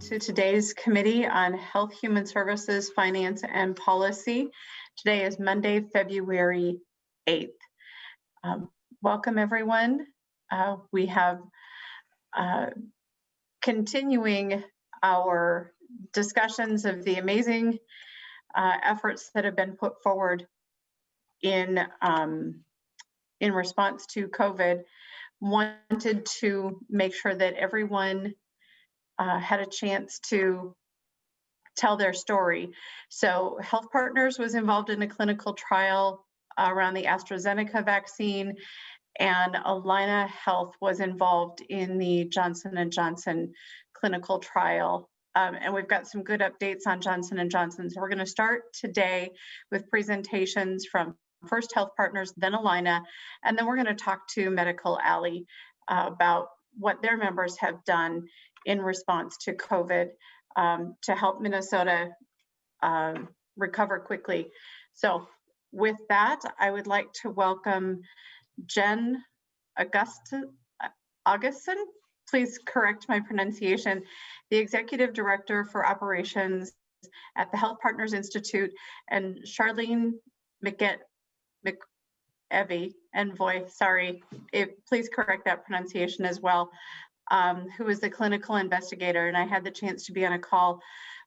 to today's Committee on Health, Human Services, Finance, and Policy. Today is Monday, February 8th. Welcome, everyone. We have continuing our discussions of the amazing efforts that have been put forward in response to COVID. Wanted to make sure that everyone had a chance to tell their story. So HealthPartners was involved in a clinical trial around the AstraZeneca vaccine, and Allina Health was involved in the Johnson & Johnson clinical trial. And we've got some good updates on Johnson & Johnson. So we're going to start today with presentations from first HealthPartners, then Allina, and then we're going to talk to Medical Alley about what their members have done in response to COVID to help Minnesota recover quickly. So with that, I would like to welcome Jen Augustin, please correct my pronunciation, the Executive Director for Operations at the HealthPartners Institute, and Charlene McEvy, please correct that pronunciation as well, who is the clinical investigator. And I had the chance to be on a call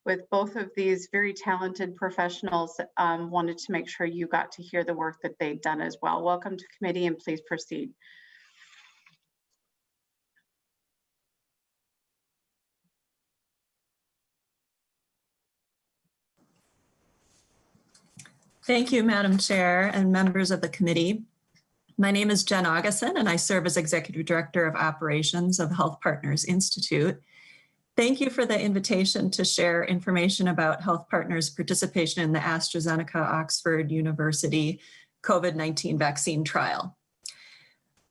with both of these very talented professionals. Wanted to make sure you got to hear the work that they've done as well. Welcome to committee, and please proceed. Thank you, Madam Chair and members of the committee. My name is Jen Augustin, and I serve as Executive Director of Operations of HealthPartners Institute. Thank you for the invitation to share information about HealthPartners' participation in the AstraZeneca Oxford University COVID-19 vaccine trial.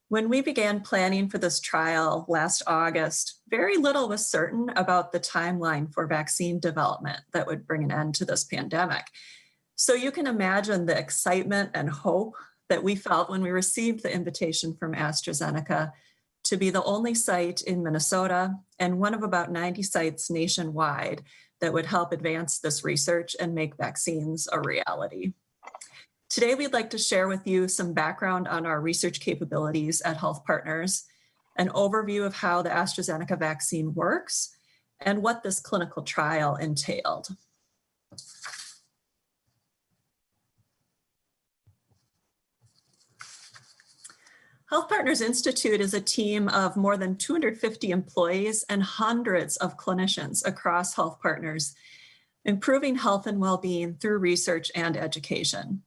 When we began planning for this trial last August, very little was certain about the timeline for vaccine development that would bring an end to this pandemic. So you can imagine the excitement and hope that we felt when we received the invitation from AstraZeneca to be the only site in Minnesota and one of about 90 sites nationwide that would help advance this research and make vaccines a reality. Today, we'd like to share with you some background on our research capabilities at HealthPartners, an overview of how the AstraZeneca vaccine works, and what this clinical trial entailed. HealthPartners Institute is a team of more than 250 employees and hundreds of clinicians across HealthPartners, improving health and well-being through research and education.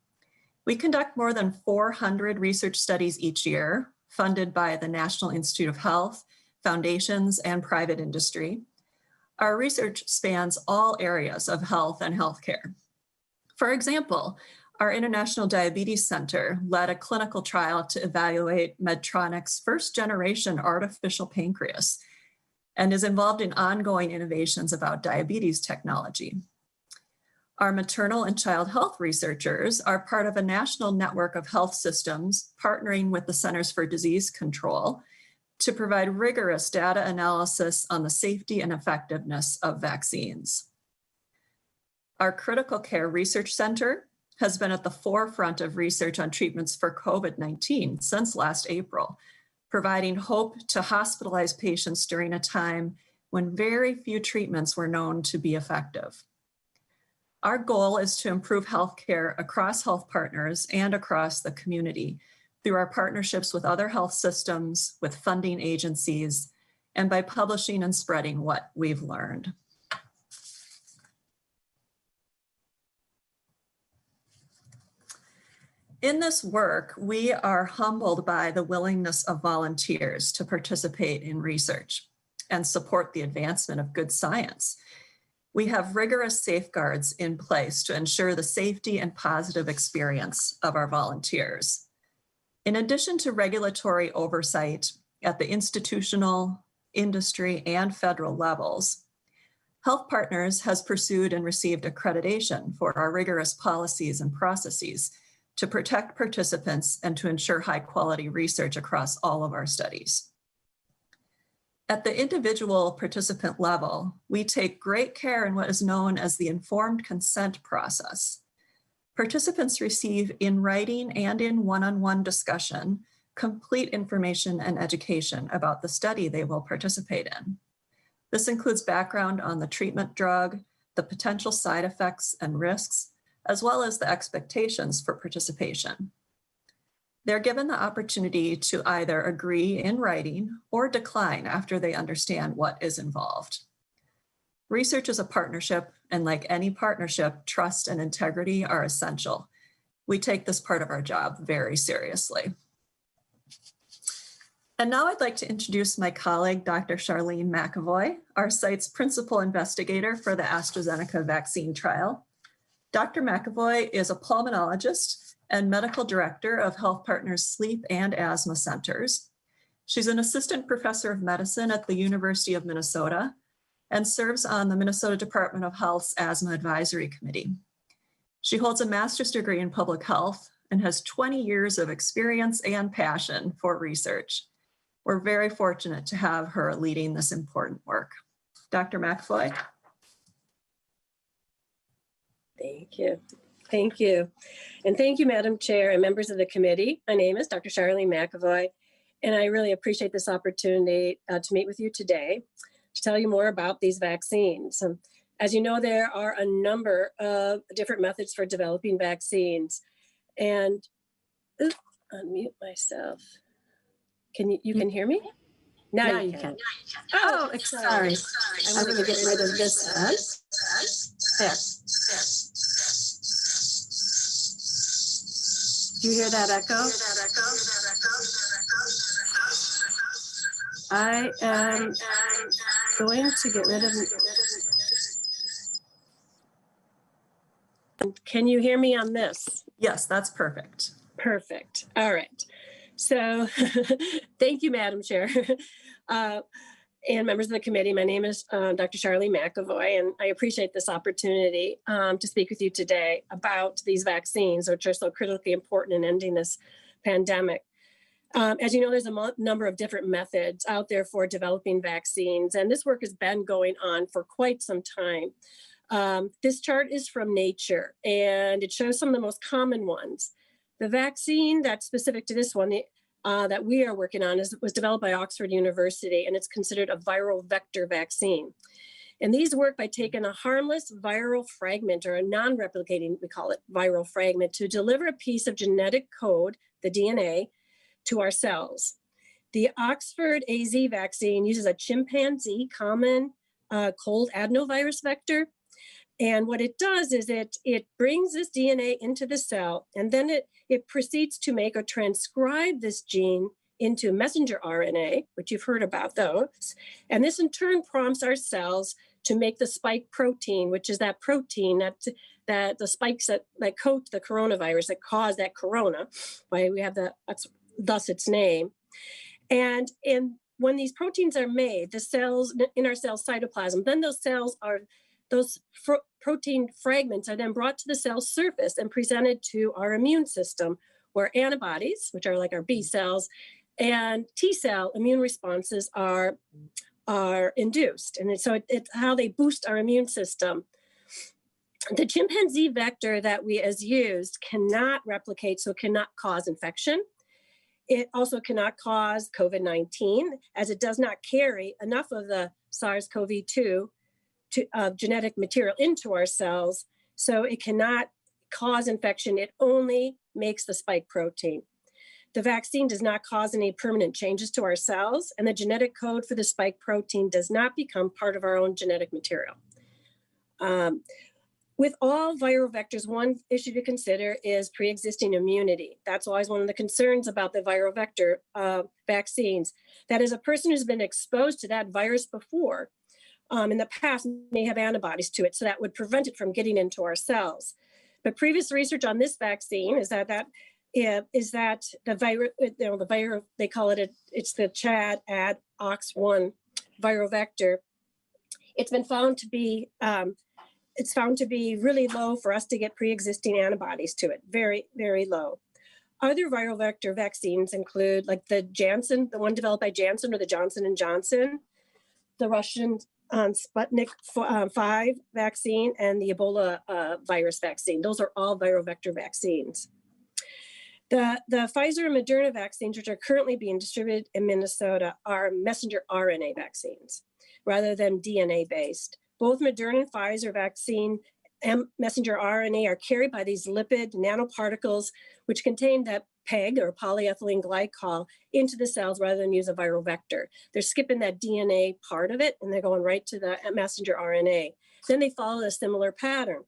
We conduct more than 400 research studies each year, funded by the National Institute of Health, foundations, and private industry. Our research spans all areas of health and healthcare. For example, our International Diabetes Center led a clinical trial to evaluate Medtronic's first-generation artificial pancreas and is involved in ongoing innovations about diabetes technology. Our maternal and child health researchers are part of a national network of health systems partnering with the Centers for Disease Control to provide rigorous data analysis on the safety and effectiveness of vaccines. Our Critical Care Research Center has been at the forefront of research on treatments for COVID-19 since last April, providing hope to hospitalized patients during a time when very few treatments were known to be effective. Our goal is to improve healthcare across HealthPartners and across the community through our partnerships with other health systems, with funding agencies, and by publishing and spreading what we've learned. In this work, we are humbled by the willingness of volunteers to participate in research and support the advancement of good science. We have rigorous safeguards in place to ensure the safety and positive experience of our volunteers. In addition to regulatory oversight at the institutional, industry, and federal levels, HealthPartners has pursued and received accreditation for our rigorous policies and processes to protect participants and to ensure high quality research across all of our studies. At the individual participant level, we take great care in what is known as the informed consent process. Participants receive in writing and in one-on-one discussion complete information and education about the study they will participate in. This includes background on the treatment drug, the potential side effects and risks, as well as the expectations for participation. They're given the opportunity to either agree in writing or decline after they understand what is involved. Research is a partnership, and like any partnership, trust and integrity are essential. We take this part of our job very seriously. And now I'd like to introduce my colleague, Dr. Charlene McAvoy, our site's principal investigator for the AstraZeneca vaccine trial. Dr. McAvoy is a pulmonologist and medical director of HealthPartners Sleep and Asthma Centers. She's an assistant professor of medicine at the University of Minnesota and serves on the Minnesota Department of Health's Asthma Advisory Committee. She holds a master's degree in public health and has 20 years of experience and passion for research. We're very fortunate to have her leading this important work. Dr. McAvoy. Thank you. Thank you. And thank you, Madam Chair and members of the committee. My name is Dr. Charlene McAvoy, and I really appreciate this opportunity to meet with you today to tell you more about these vaccines. As you know, there are a number of different methods for developing vaccines. And unmute myself. You can hear me? Now you can. Oh, sorry. I want to get rid of this. There. Do you hear that echo? I am going to get rid of it. Can you hear me on this? Yes, that's perfect. Perfect. All right. So thank you, Madam Chair. And members of the committee. My name is Dr. Charlene McAvoy, and I appreciate this opportunity to speak with you today about these vaccines, which are so critically important in ending this pandemic. As you know, there's a number of different methods out there for developing vaccines, and this work has been going on for quite some time. This chart is from Nature, and it shows some of the most common ones. The vaccine that's specific to this one, that we are working on was developed by Oxford University, and it's considered a viral vector vaccine. And these work by taking a harmless viral fragment, or a non-replicating, we call it viral fragment, to deliver a piece of genetic code, the DNA, to our cells. The Oxford AZ vaccine uses a chimpanzee common cold adenovirus vector. And what it does is it brings this DNA into the cell, and then it proceeds to make or transcribe this gene into messenger RNA, which you've heard about those. And this in turn prompts our cells to make the spike protein, which is that protein that the spikes that coat the coronavirus that cause that corona, why we have thus its name. And when these proteins are made, the cells in our cell cytoplasm, then those protein fragments are then brought to the cell surface and presented to our immune system, where antibodies, which are like our B cells, and T cell immune responses are induced. And so it's how they boost our immune system. The chimpanzee vector that we has used cannot replicate, so it cannot cause infection. It also cannot cause COVID-19, as it does not carry enough of the SARS-CoV-2 genetic material into our cells, so it cannot cause infection. It only makes the spike protein. The vaccine does not cause any permanent changes to our cells, and the genetic code for the spike protein does not become part of our own genetic material. With all viral vectors, one issue to consider is pre-existing immunity. That's always one of the concerns about the viral vector vaccines. That is, a person who's been exposed to that virus before in the past may have antibodies to it, so that would prevent it from getting into our cells. But previous research on this vaccine is that the virus, they call it's the ChAd-OX1 viral vector. It's been found to be really low for us to get pre-existing antibodies to it, very, very low. Other viral vector vaccines include like the one developed by Janssen or the Johnson & Johnson. the Russian Sputnik 5 vaccine and the Ebola virus vaccine. Those are all viral vector vaccines. The Pfizer and Moderna vaccines, which are currently being distributed in Minnesota, are messenger RNA vaccines rather than DNA-based. Both Moderna and Pfizer vaccine and messenger RNA are carried by these lipid nanoparticles, which contain that PEG or polyethylene glycol into the cells rather than use a viral vector. They're skipping that DNA part of it and they're going right to the messenger RNA. Then they follow a similar pattern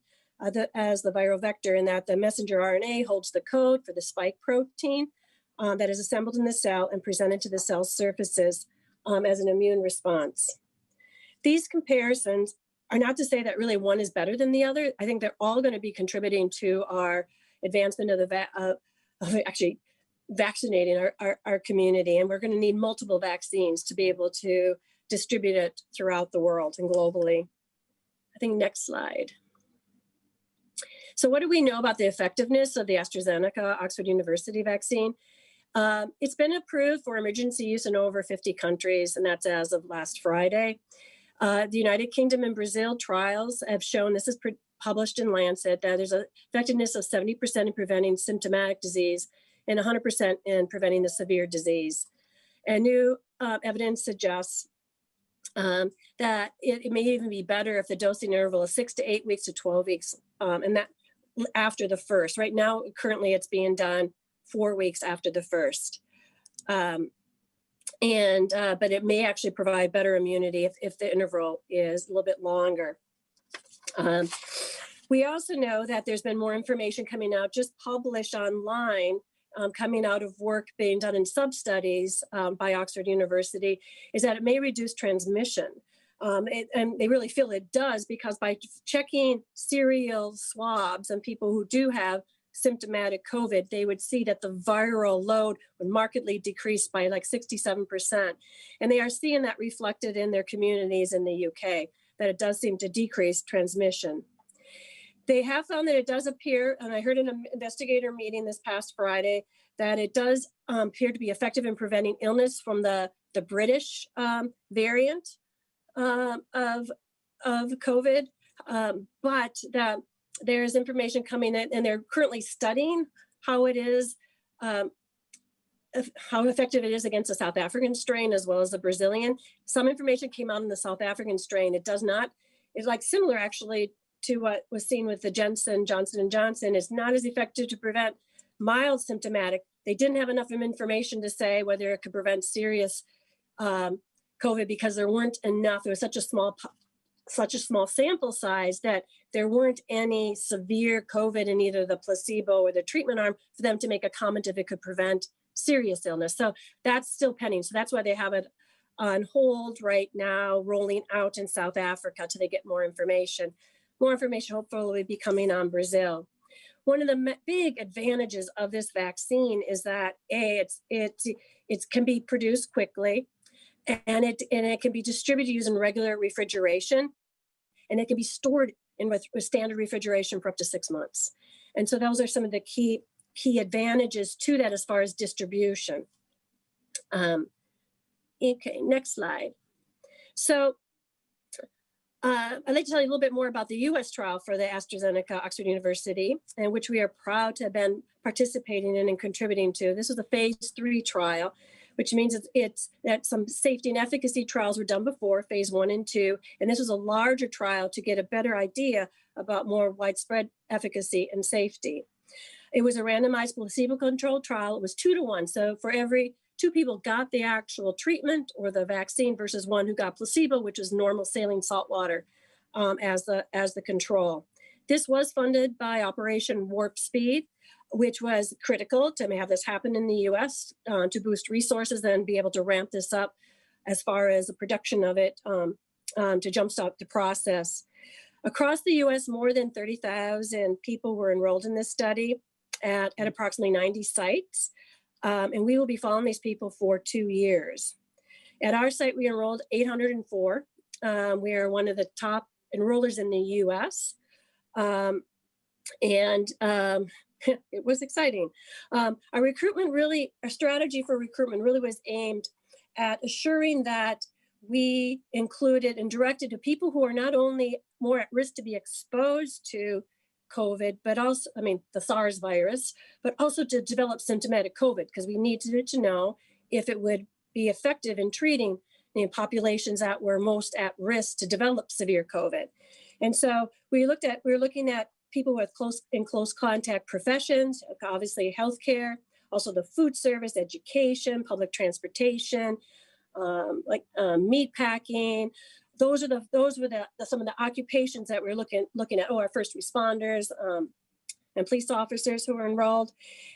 as the viral vector in that the messenger RNA holds the code for the spike protein that is assembled in the cell and presented to the cell surfaces as an immune response. These comparisons are not to say that really one is better than the other. I think they're all going to be contributing to our advancement of actually vaccinating our community. And we're going to need multiple vaccines to be able to distribute it throughout the world and globally. I think next slide. So what do we know about the effectiveness of the AstraZeneca Oxford University vaccine? It's been approved for emergency use in over 50 countries, and that's as of last Friday. The United Kingdom and Brazil trials have shown, this is published in Lancet, that there's an effectiveness of 70% in preventing symptomatic disease and 100% in preventing the severe disease. And new evidence suggests that it may even be better if the dosing interval is 6 to 8 weeks to 12 weeks, and that after the first. Right now, currently it's being done 4 weeks after the first. But it may actually provide better immunity if the interval is a little bit longer. We also know that there's been more information coming out, just published online, coming out of work being done in sub-studies by Oxford University, is that it may reduce transmission. And they really feel it does, because by checking serial swabs on people who do have symptomatic COVID, they would see that the viral load would markedly decrease by like 67%. And they are seeing that reflected in their communities in the UK, that it does seem to decrease transmission. They have found that it does appear, and I heard in an investigator meeting this past Friday, that it does appear to be effective in preventing illness from the British variant of COVID, but that there's information coming in, and they're currently studying how it is, how effective it is against the South African strain as well as the Brazilian. Some information came out in the South African strain. It does not, it's like similar actually to what was seen with the Johnson & Johnson. It's not as effective to prevent mild symptomatic. They didn't have enough information to say whether it could prevent serious COVID, because there weren't enough. There was such a small sample size that there weren't any severe COVID in either the placebo or the treatment arm for them to make a comment if it could prevent serious illness. So that's still pending. So that's why they have it on hold right now, rolling out in South Africa till they get more information. More information hopefully will be coming on Brazil. One of the big advantages of this vaccine is that it can be produced quickly, and it can be distributed using regular refrigeration, and it can be stored with standard refrigeration for up to 6 months. And so those are some of the key advantages to that as far as distribution. Okay, next slide. So I'd like to tell you a little bit more about the US trial for the AstraZeneca Oxford University, in which we are proud to have been participating in and contributing to. This was a phase 3 trial, which means it's that some safety and efficacy trials were done before, phase 1 and 2, and this was a larger trial to get a better idea about more widespread efficacy and safety. It was a randomized placebo-controlled trial. It was 2 to 1, so for every 2 people got the actual treatment or the vaccine versus 1 who got placebo, which is normal saline salt water as the control. This was funded by Operation Warp Speed, which was critical to have this happen in the US to boost resources and be able to ramp this up as far as the production of it to jumpstart the process. Across the US, more than 30,000 people were enrolled in this study at approximately 90 sites. And we will be following these people for 2 years. At our site, we enrolled 804. We are one of the top enrollers in the US. It was exciting. Our strategy for recruitment really was aimed at assuring that we included and directed to people who are not only more at risk to be exposed to COVID, but also, the SARS virus, but also to develop symptomatic COVID, because we needed to know if it would be effective in treating populations that were most at risk to develop severe COVID. And so we were looking at people with close contact professions, obviously healthcare, also the food service, education, public transportation, meat packing. Those were some of the occupations that we're looking at. Our first responders and police officers who were enrolled.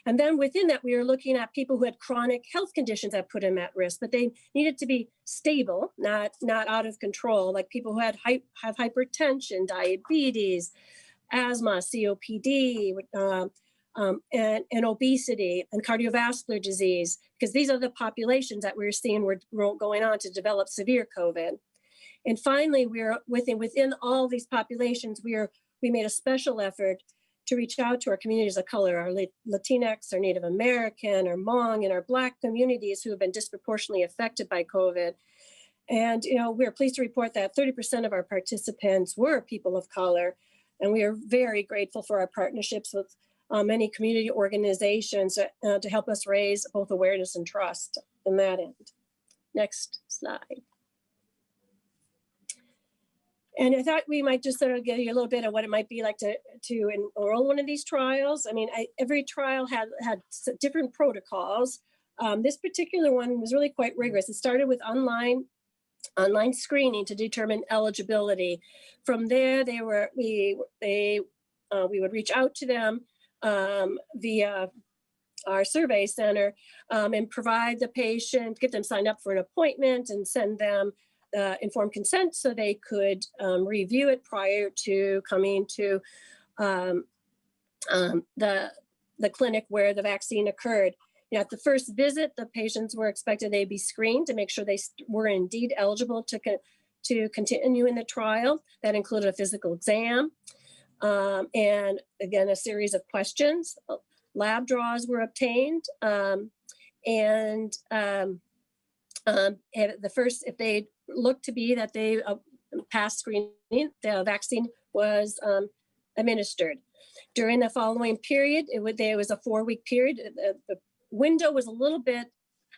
And then within that, we were looking at people who had chronic health conditions that put them at risk, but they needed to be stable, not out of control, like people who have hypertension, diabetes, asthma, COPD, and obesity and cardiovascular disease, because these are the populations that we're seeing were going on to develop severe COVID. And finally, we're within all these populations, we made a special effort to reach out to our communities of color, our Latinx, our Native American, our Hmong, and our Black communities who have been disproportionately affected by COVID. And we're pleased to report that 30% of our participants were people of color, and we are very grateful for our partnerships with many community organizations to help us raise both awareness and trust in that end. Next slide. And I thought we might just sort of give you a little bit of what it might be like to enroll one of these trials. Every trial had different protocols. This particular one was really quite rigorous. It started with online screening to determine eligibility. From there, we would reach out to them via our survey center and provide the patient, get them signed up for an appointment, and send them informed consent so they could review it prior to coming to the clinic where the vaccine occurred. At the first visit, the patients were expected they'd be screened to make sure they were indeed eligible to continue in the trial. That included a physical exam and, again, a series of questions. Lab draws were obtained, if they looked to be that they passed screening, the vaccine was administered. During the following period, there was a 4-week period. The window was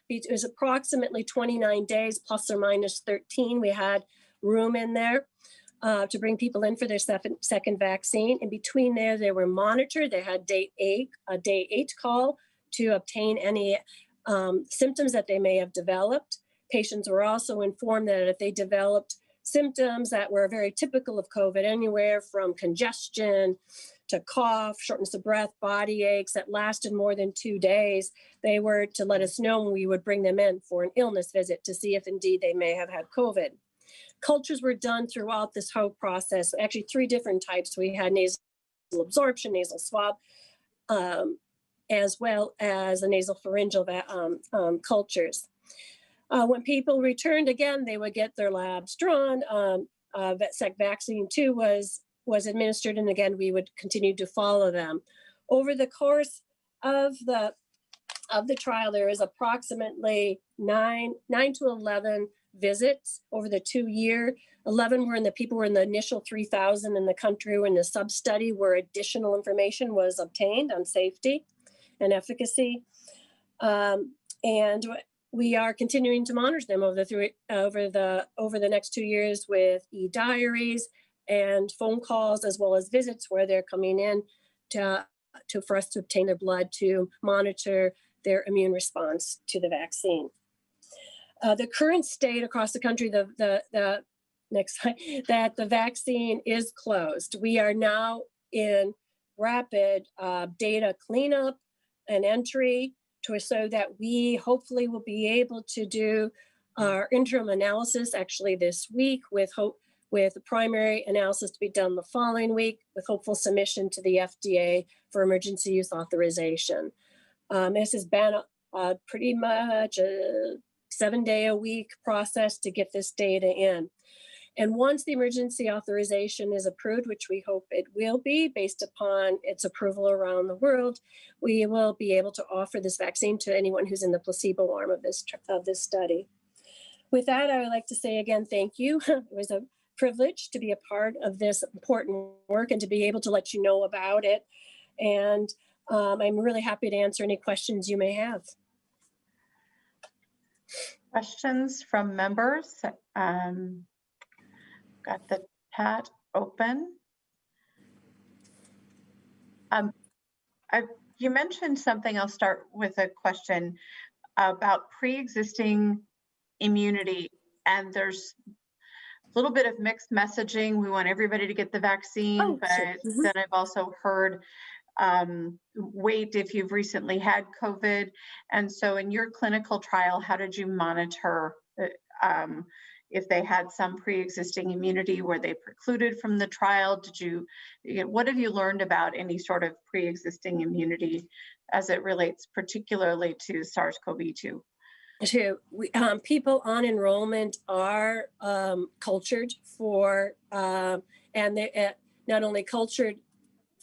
it was approximately 29 days plus or minus 13. We had room in there to bring people in for their second vaccine. In between there, they were monitored. They had a day 8 call to obtain any symptoms that they may have developed. Patients were also informed that if they developed symptoms that were very typical of COVID, anywhere from congestion to cough, shortness of breath, body aches that lasted more than 2 days, they were to let us know, and we would bring them in for an illness visit to see if indeed they may have had COVID. Cultures were done throughout this whole process, actually 3 different types. We had nasal absorption, nasal swab, as well as the nasopharyngeal cultures. When people returned again, they would get their labs drawn. Vaccine 2 was administered, and again, we would continue to follow them. Over the course of the trial, there is approximately 9 to 11 visits over the 2-year. 11 people were in the initial 3,000 in the country were in the sub-study where additional information was obtained on safety and efficacy. And we are continuing to monitor them over the next 2 years with e-diaries and phone calls, as well as visits where they're coming in for us to obtain their blood to monitor their immune response to the vaccine. The current state across the country, the next slide, that the vaccine is closed. We are now in rapid data cleanup and entry so that we hopefully will be able to do our interim analysis actually this week with the primary analysis to be done the following week with hopeful submission to the FDA for emergency use authorization. This has been pretty much a 7-day-a-week process to get this data in. And once the emergency authorization is approved, which we hope it will be based upon its approval around the world, we will be able to offer this vaccine to anyone who's in the placebo arm of this study. With that, I would like to say again, thank you. It was a privilege to be a part of this important work and to be able to let you know about it. And I'm really happy to answer any questions you may have. Questions from members? Got the chat open. You mentioned something. I'll start with a question about pre-existing immunity, and there's a little bit of mixed messaging. We want everybody to get the vaccine, but Sure. then I've also heard wait if you've recently had COVID. And so in your clinical trial, how did you monitor if they had some pre-existing immunity? Were they precluded from the trial? What have you learned about any sort of pre-existing immunity as it relates particularly to SARS-CoV-2? People on enrollment are cultured for, and they're not only cultured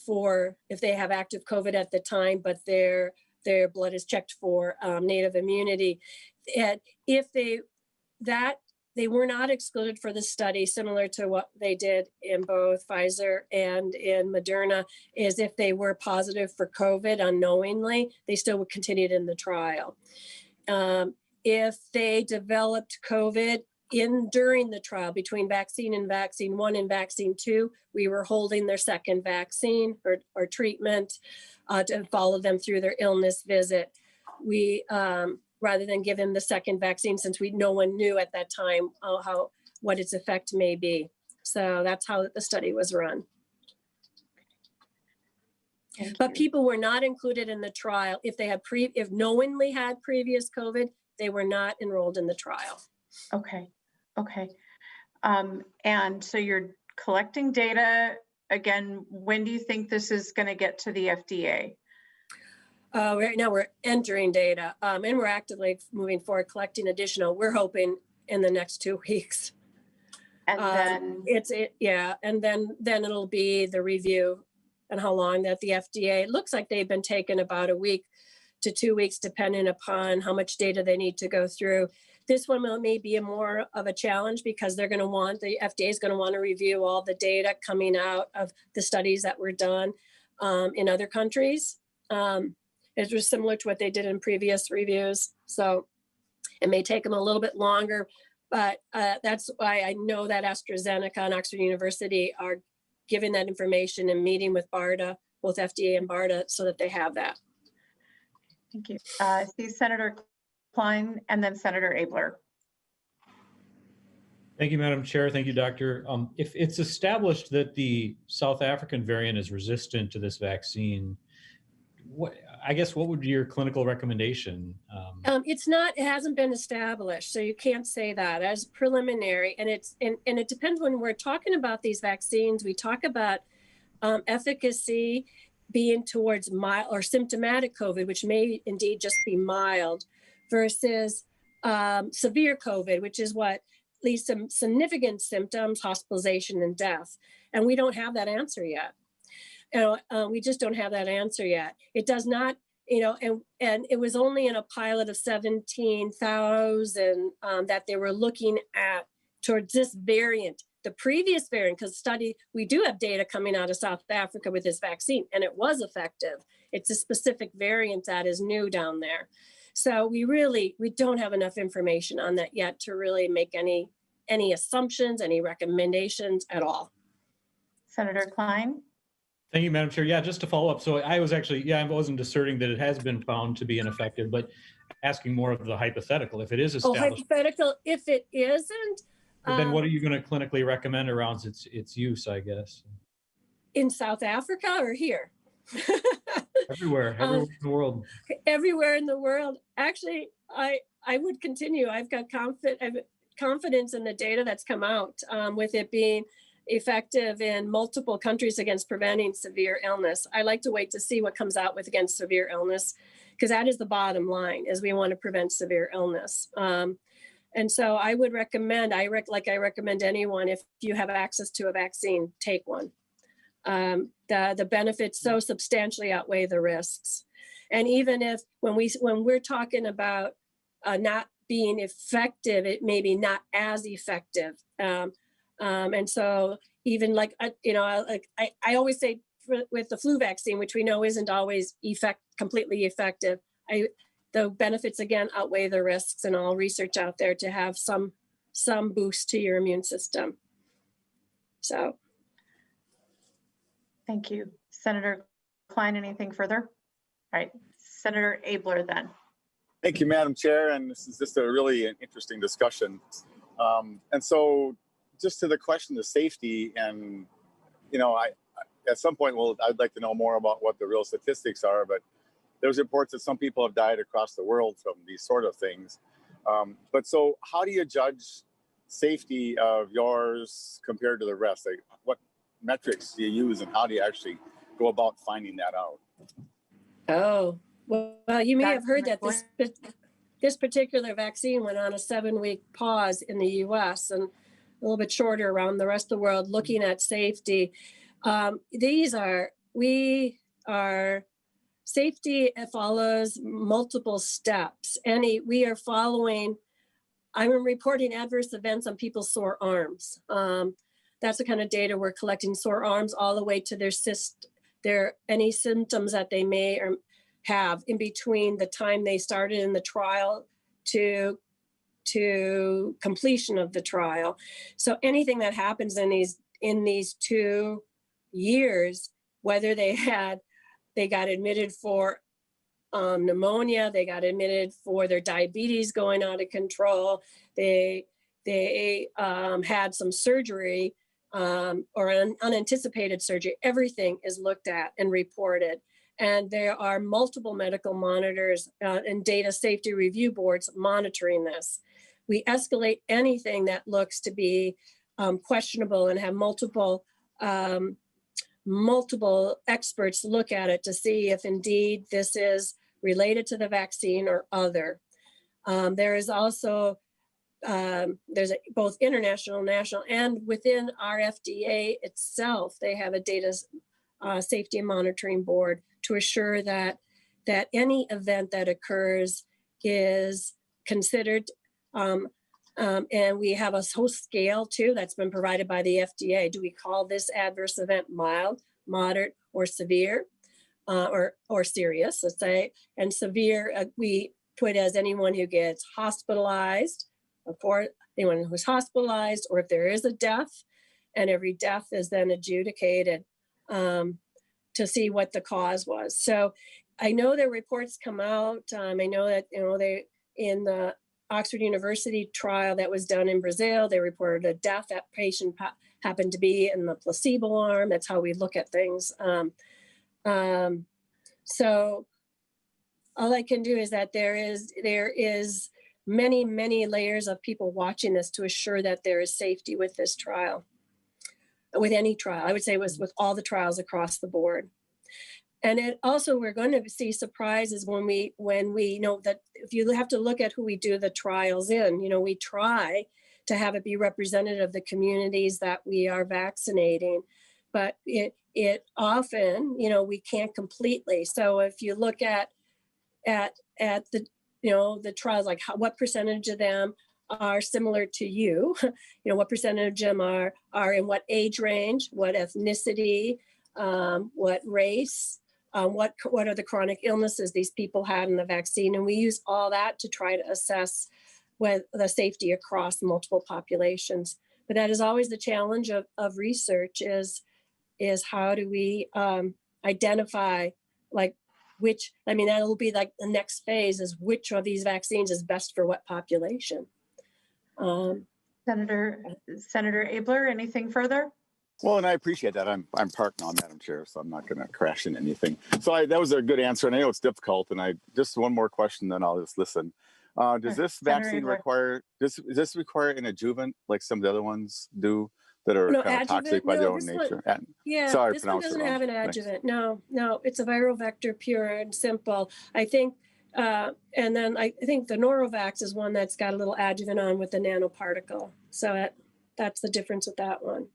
for if they have active COVID at the time, but their blood is checked for native immunity. And if they were not excluded for the study, similar to what they did in both Pfizer and in Moderna, is if they were positive for COVID unknowingly, they still would continue in the trial. If they developed COVID during the trial between vaccine 1 and vaccine 2, we were holding their second vaccine or treatment to follow them through their illness visit. We rather than give them the second vaccine, since no one knew at that time what its effect may be. So that's how the study was run. But people were not included in the trial if they had if knowingly had previous COVID. They were not enrolled in the trial. Okay. And so you're collecting data. Again, when do you think this is going to get to the FDA? Right now we're entering data and we're actively moving forward, collecting additional. We're hoping in the next 2 weeks. And then and then it'll be the review and how long that the FDA, it looks like they've been taking about a week to 2 weeks, depending upon how much data they need to go through. This one may be more of a challenge because the FDA is going to want to review all the data coming out of the studies that were done in other countries. It was similar to what they did in previous reviews. So it may take them a little bit longer, but that's why I know that AstraZeneca and Oxford University are giving that information and meeting with BARDA, both FDA and BARDA, so that they have that. Thank you. I see Senator Klein and then Senator Abler. Thank you, Madam Chair. Thank you, Doctor. If it's established that the South African variant is resistant to this vaccine, what would be your clinical recommendation? It hasn't been established, so you can't say that as preliminary. And it depends. When we're talking about these vaccines, we talk about efficacy being towards mild or symptomatic COVID, which may indeed just be mild, versus severe COVID, which is what leads to significant symptoms, hospitalization, and death. And we don't have that answer yet. We just don't have that answer yet. It does not, and it was only in a pilot of 17,000 that they were looking at towards this variant. The previous variant, because we do have data coming out of South Africa with this vaccine, and it was effective. It's a specific variant that is new down there. So we don't have enough information on that yet to really make any assumptions, any recommendations at all. Senator Klein. Thank you, Madam Chair. Yeah, just to follow up. So I wasn't asserting that it has been found to be ineffective, but asking more of the hypothetical. If it is established. Hypothetical, if it isn't. Then what are you going to clinically recommend around its use, I guess? In South Africa or here? Everywhere in the world. Everywhere in the world. Actually, I would continue. I've got confidence in the data that's come out with it being effective in multiple countries against preventing severe illness. I like to wait to see what comes out against severe illness, because that is the bottom line, is we want to prevent severe illness. And so I would recommend, I recommend anyone, if you have access to a vaccine, take one. The benefits so substantially outweigh the risks. And even if when we're talking about not being effective, it may be not as effective. And so even like, I always say with the flu vaccine, which we know isn't always completely effective, the benefits again outweigh the risks, and all research out there to have some boost to your immune system. So. Thank you. Senator Klein, anything further? All right, Senator Abler then. Thank you, Madam Chair, and this is just a really interesting discussion. And so just to the question of safety, and, I at some point, I'd like to know more about what the real statistics are, but there's reports that some people have died across the world from these sort of things. But so how do you judge safety of yours compared to the rest? Like, what metrics do you use, and how do you actually go about finding that out? Oh, well, you may have heard that this particular vaccine went on a 7-week pause in the US and a little bit shorter around the rest of the world, looking at safety. Safety follows multiple steps. We are following, I'm reporting adverse events on people's sore arms. That's the kind of data we're collecting, sore arms all the way to any symptoms that they may or have in between the time they started in the trial to completion of the trial. So anything that happens in these 2 years, whether they got admitted for pneumonia, they got admitted for their diabetes going out of control, they had some surgery or an unanticipated surgery, everything is looked at and reported. And there are multiple medical monitors and data safety review boards monitoring this. We escalate anything that looks to be questionable and have multiple experts look at it to see if indeed this is related to the vaccine or other. There is also, there's both international, national, and within our FDA itself, they have a data safety and monitoring board to assure that any event that occurs is considered. And we have a whole scale too that's been provided by the FDA. Do we call this adverse event mild, moderate, or severe, or serious, let's say? And severe, we put as anyone who gets hospitalized, anyone who's hospitalized, or if there is a death, and every death is then adjudicated to see what the cause was. So I know there reports come out. I know that they in the Oxford University trial that was done in Brazil, they reported a death. That patient happened to be in the placebo arm. That's how we look at things. So all I can do is that there is many, many layers of people watching this to assure that there is safety with this trial, with any trial. I would say it was with all the trials across the board. And it also, we're going to see surprises when we know that if you have to look at who we do the trials in, we try to have it be representative of the communities that we are vaccinating, but it often, we can't completely. So if you look at the, the trials, like what percentage of them are similar to you, what percentage of them are in what age range, what ethnicity, what race, what are the chronic illnesses these people had in the vaccine. And we use all that to try to assess the safety across multiple populations. But that is always the challenge of research is how do we identify that'll be like the next phase is which of these vaccines is best for what population. Senator Abler, anything further? Well, and I appreciate that. I'm parked now, Madam Chair, so I'm not going to crash into anything. So that was a good answer, and I know it's difficult. And just one more question, then I'll just listen. Does this vaccine require? Does this require an adjuvant like some of the other ones do that are kind of toxic by their own nature? Sorry, this one doesn't have an adjuvant. No, it's a viral vector, pure and simple. I think, and then I think the Norovax is one that's got a little adjuvant on with the nanoparticle. So that's the difference with that one.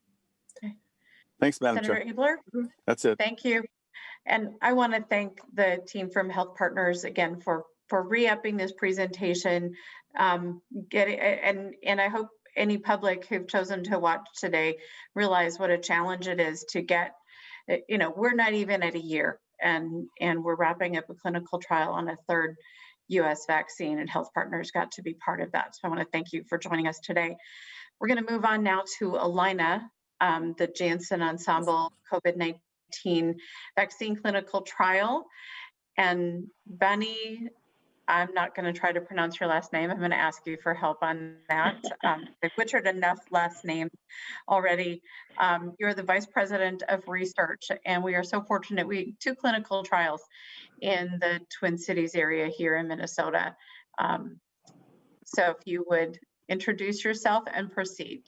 Thanks, Madam Chair. Senator Abler? That's it. Thank you. And I want to thank the team from HealthPartners again for re-upping this presentation. And I hope any public who've chosen to watch today realize what a challenge it is to get, we're not even at a year, and we're wrapping up a clinical trial on a third US vaccine, and HealthPartners got to be part of that. So I want to thank you for joining us today. We're going to move on now to Allina, the Janssen Ensemble COVID-19 vaccine clinical trial. And Bunny, I'm not going to try to pronounce your last name. I'm going to ask you for help on that. I've butchered enough last names already. You're the Vice President of Research, and we are so fortunate. We 2 clinical trials in the Twin Cities area here in Minnesota. So if you would introduce yourself and proceed.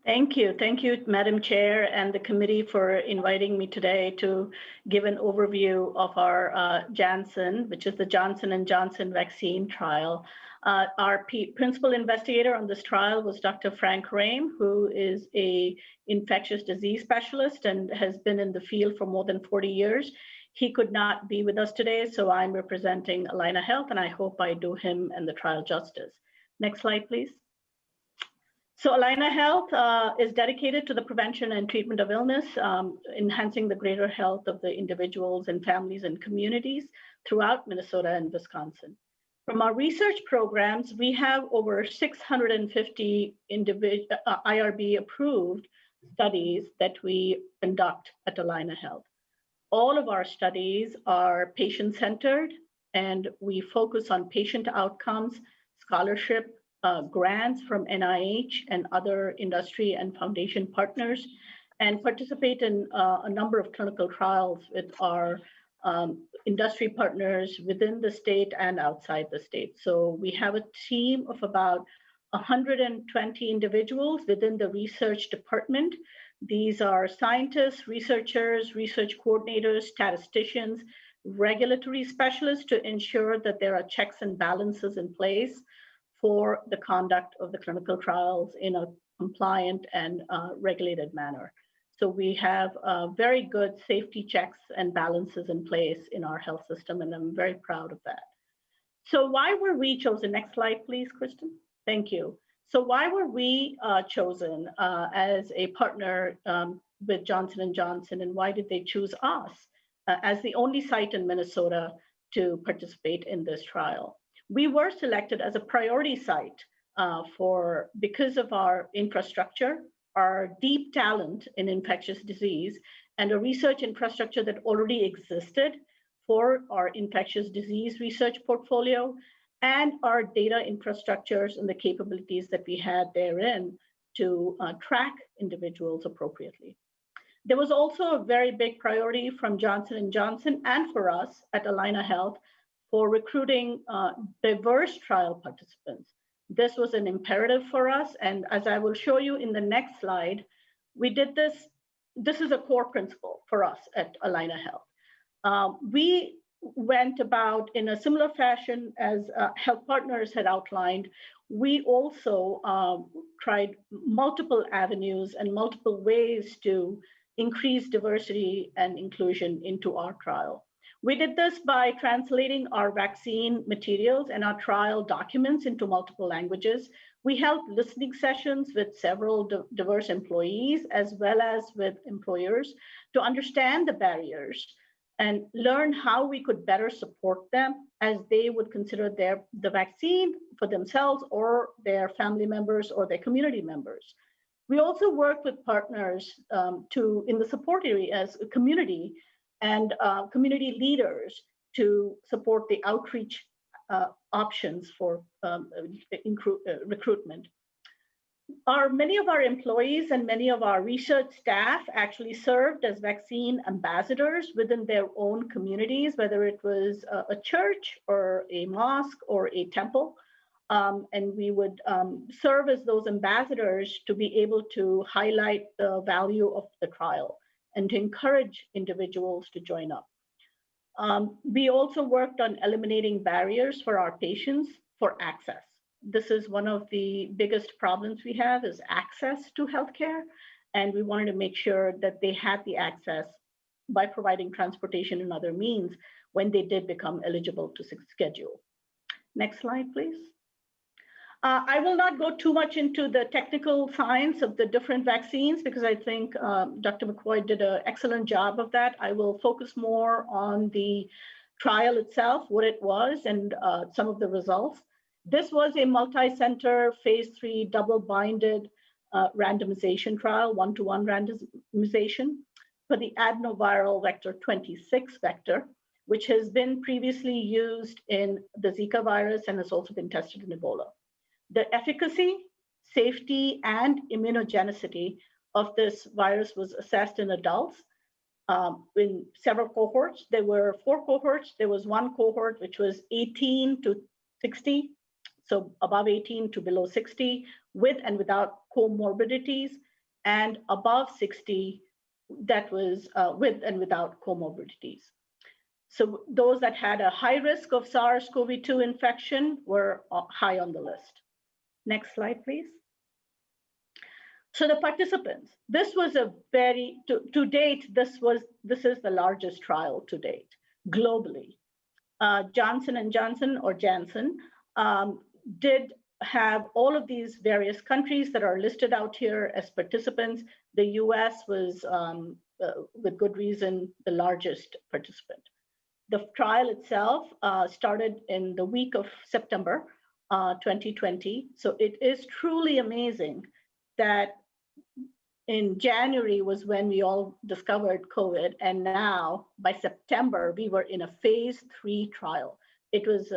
Thank you. Thank you, Madam Chair and the committee for inviting me today to give an overview of our Janssen, which is the Johnson & Johnson vaccine trial. Our principal investigator on this trial was Dr. Frank Rame, who is an infectious disease specialist and has been in the field for more than 40 years. He could not be with us today, so I'm representing Allina Health, and I hope I do him and the trial justice. Next slide, please. So Allina Health is dedicated to the prevention and treatment of illness, enhancing the greater health of the individuals and families and communities throughout Minnesota and Wisconsin. From our research programs, we have over 650 IRB approved studies that we conduct at Allina Health. All of our studies are patient-centered, and we focus on patient outcomes, scholarship, grants from NIH and other industry and foundation partners, and participate in a number of clinical trials with our industry partners within the state and outside the state. So we have a team of about 120 individuals within the research department. These are scientists, researchers, research coordinators, statisticians, regulatory specialists to ensure that there are checks and balances in place for the conduct of the clinical trials in a compliant and regulated manner. So we have very good safety checks and balances in place in our health system, and I'm very proud of that. So why were we chosen? Next slide, please, Kristen. Thank you. So why were we chosen as a partner with Johnson & Johnson, and why did they choose us as the only site in Minnesota to participate in this trial? We were selected as a priority site because of our infrastructure, our deep talent in infectious disease, and a research infrastructure that already existed for our infectious disease research portfolio, and our data infrastructures and the capabilities that we had therein to track individuals appropriately. There was also a very big priority from Johnson & Johnson and for us at Allina Health for recruiting diverse trial participants. This was an imperative for us, and as I will show you in the next slide, we did this. This is a core principle for us at Allina Health. We went about in a similar fashion as HealthPartners had outlined. We also tried multiple avenues and multiple ways to increase diversity and inclusion into our trial. We did this by translating our vaccine materials and our trial documents into multiple languages. We held listening sessions with several diverse employees as well as with employers to understand the barriers and learn how we could better support them as they would consider the vaccine for themselves or their family members or their community members. We also worked with partners in the support area as a community and community leaders to support the outreach options for recruitment. Many of our employees and many of our research staff actually served as vaccine ambassadors within their own communities, whether it was a church or a mosque or a temple. And we would serve as those ambassadors to be able to highlight the value of the trial and to encourage individuals to join up. We also worked on eliminating barriers for our patients for access. This is one of the biggest problems we have is access to healthcare. And we wanted to make sure that they had the access by providing transportation and other means when they did become eligible to schedule. Next slide, please. I will not go too much into the technical science of the different vaccines because I think Dr. McCoy did an excellent job of that. I will focus more on the trial itself, what it was, and some of the results. This was a multi-center phase 3 double-blinded randomization trial, one-to-one randomization for the adenoviral vector 26 vector, which has been previously used in the Zika virus and has also been tested in Ebola. The efficacy, safety, and immunogenicity of this virus was assessed in adults in several cohorts. There were 4 cohorts. There was one cohort which was 18 to 60, so above 18 to below 60, with and without comorbidities, and above 60, that was with and without comorbidities. So those that had a high risk of SARS-CoV-2 infection were high on the list. Next slide, please. So the participants, this was a very, to date, this is the largest trial to date globally. Johnson & Johnson, or Janssen, did have all of these various countries that are listed out here as participants. The US was, with good reason, the largest participant. The trial itself started in the week of September 2020. So it is truly amazing that in January was when we all discovered COVID, and now by September, we were in a phase 3 trial. It was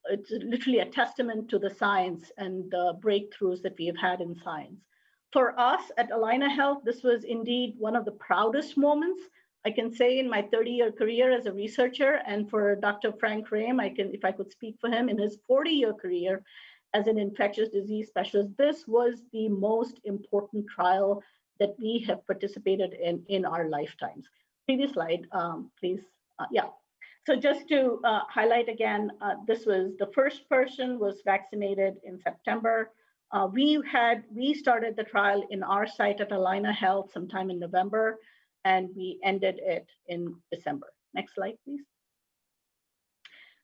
it's literally a testament to the science and the breakthroughs that we have had in science. For us at Allina Health, this was indeed one of the proudest moments I can say in my 30-year career as a researcher, and for Dr. Frank Rame, if I could speak for him, in his 40-year career as an infectious disease specialist, this was the most important trial that we have participated in our lifetimes. Previous slide, please. Yeah. So just to highlight again, this was the first person was vaccinated in September. We started the trial in our site at Allina Health sometime in November, and we ended it in December. Next slide, please.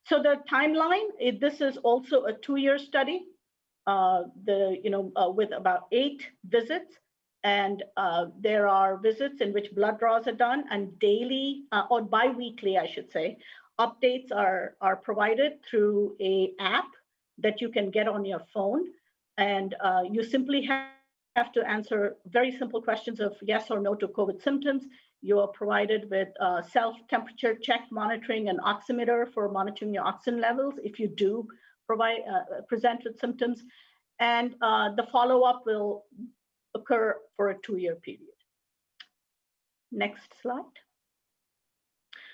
So the timeline, this is also a 2-year study, with about 8 visits. And there are visits in which blood draws are done, and daily or bi-weekly, I should say, updates are provided through an app that you can get on your phone. And you simply have to answer very simple questions of yes or no to COVID symptoms. You are provided with self-temperature check monitoring and oximeter for monitoring your oxygen levels if you do present with symptoms. And the follow-up will occur for a 2-year period. Next slide.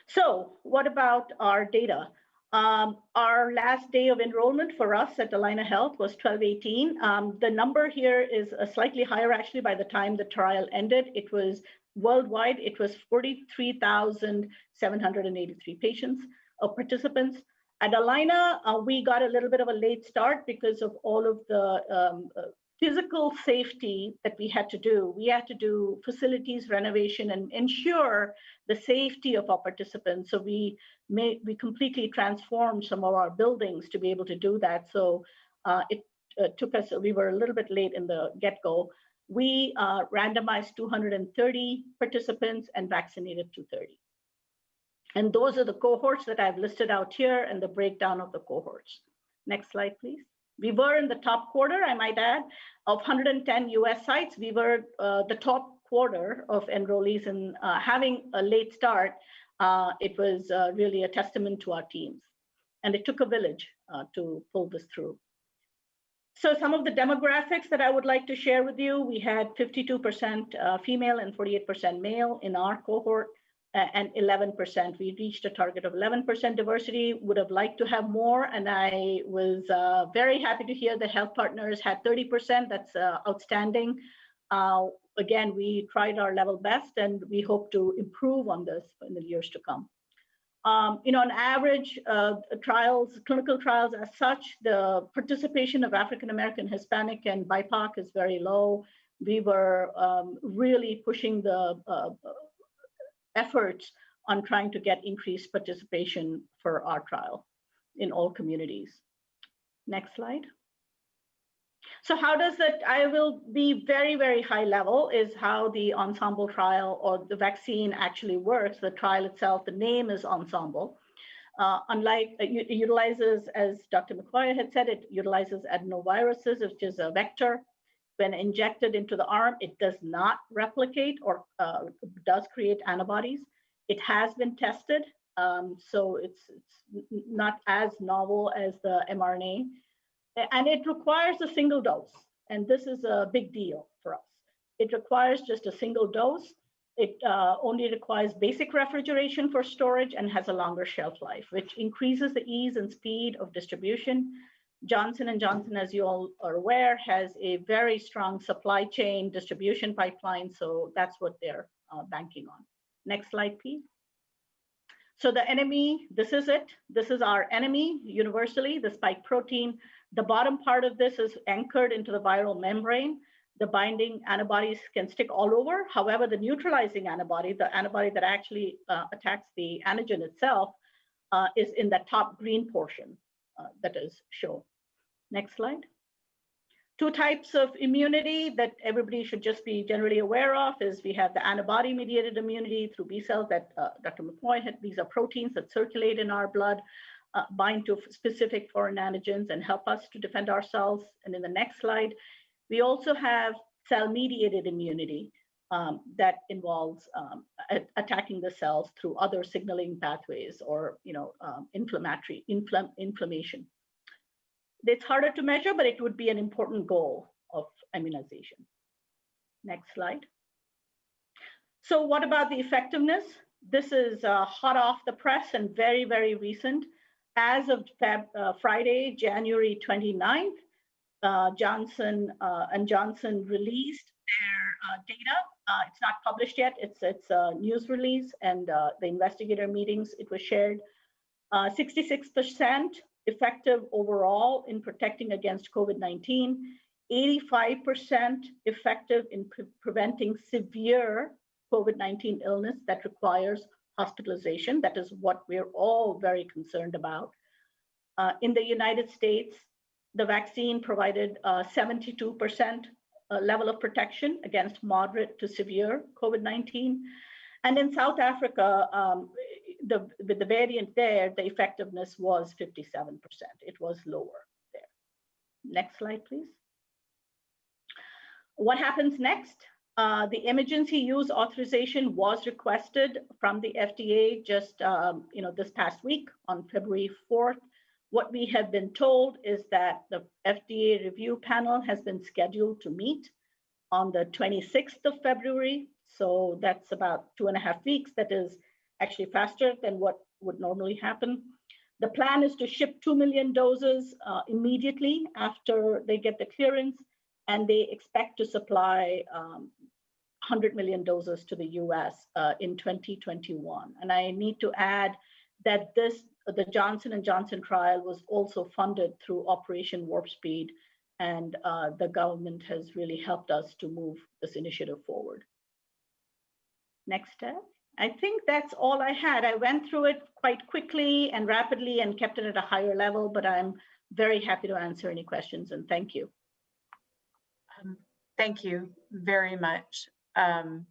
So what about our data? Our last day of enrollment for us at Allina Health was 12/18. The number here is slightly higher actually by the time the trial ended. It was worldwide, it was 43,783 patients or participants. At Allina, we got a little bit of a late start because of all of the physical safety that we had to do. We had to do facilities renovation and ensure the safety of our participants. So we completely transformed some of our buildings to be able to do that. So it took us, we were a little bit late in the get-go. We randomized 230 participants and vaccinated 230. And those are the cohorts that I've listed out here and the breakdown of the cohorts. Next slide, please. We were in the top quarter, I might add, of 110 US sites. We were the top quarter of enrollees, and having a late start, it was really a testament to our teams. And it took a village to pull this through. So some of the demographics that I would like to share with you, we had 52% female and 48% male in our cohort, and 11%. We reached a target of 11% diversity, would have liked to have more, and I was very happy to hear the HealthPartners had 30%. That's outstanding. Again, we tried our level best, and we hope to improve on this in the years to come. On average, clinical trials as such, the participation of African American, Hispanic, and BIPOC is very low. We were really pushing the efforts on trying to get increased participation for our trial in all communities. Next slide. So how does that, I will be very, very high level, is how the Ensemble trial or the vaccine actually works. The trial itself, the name is Ensemble. It utilizes, as Dr. McCoy had said, it utilizes adenoviruses, which is a vector. When injected into the arm, it does not replicate or does create antibodies. It has been tested, so it's not as novel as the mRNA. And it requires a single dose. And this is a big deal for us. It requires just a single dose. It only requires basic refrigeration for storage and has a longer shelf life, which increases the ease and speed of distribution. Johnson & Johnson, as you all are aware, has a very strong supply chain distribution pipeline. So that's what they're banking on. Next slide, please. So the enemy, this is it. This is our enemy universally, the spike protein. The bottom part of this is anchored into the viral membrane. The binding antibodies can stick all over. However, the neutralizing antibody, the antibody that actually attacks the antigen itself, is in the top green portion that is shown. Next slide. Two types of immunity that everybody should just be generally aware of is we have the antibody-mediated immunity through B cells that Dr. McCoy had. These are proteins that circulate in our blood, bind to specific foreign antigens and help us to defend ourselves. And in the next slide, we also have cell-mediated immunity that involves attacking the cells through other signaling pathways or inflammation. It's harder to measure, but it would be an important goal of immunization. Next slide. So what about the effectiveness? This is hot off the press and very, very recent. As of Friday, January 29th, Johnson & Johnson released their data. It's not published yet. It's a news release, and the investigator meetings, it was shared. 66% effective overall in protecting against COVID-19, 85% effective in preventing severe COVID-19 illness that requires hospitalization. That is what we're all very concerned about. In the United States, the vaccine provided 72% level of protection against moderate to severe COVID-19. And in South Africa, with the variant there, the effectiveness was 57%. It was lower there. Next slide, please. What happens next? The emergency use authorization was requested from the FDA just this past week on February 4th. What we have been told is that the FDA review panel has been scheduled to meet on the 26th of February. So that's about 2.5 weeks. That is actually faster than what would normally happen. The plan is to ship 2 million doses immediately after they get the clearance, and they expect to supply 100 million doses to the US in 2021. And I need to add that the Johnson & Johnson trial was also funded through Operation Warp Speed, and the government has really helped us to move this initiative forward. Next step. I think that's all I had. I went through it quite quickly and rapidly and kept it at a higher level, but I'm very happy to answer any questions, and thank you. Thank you very much. I'm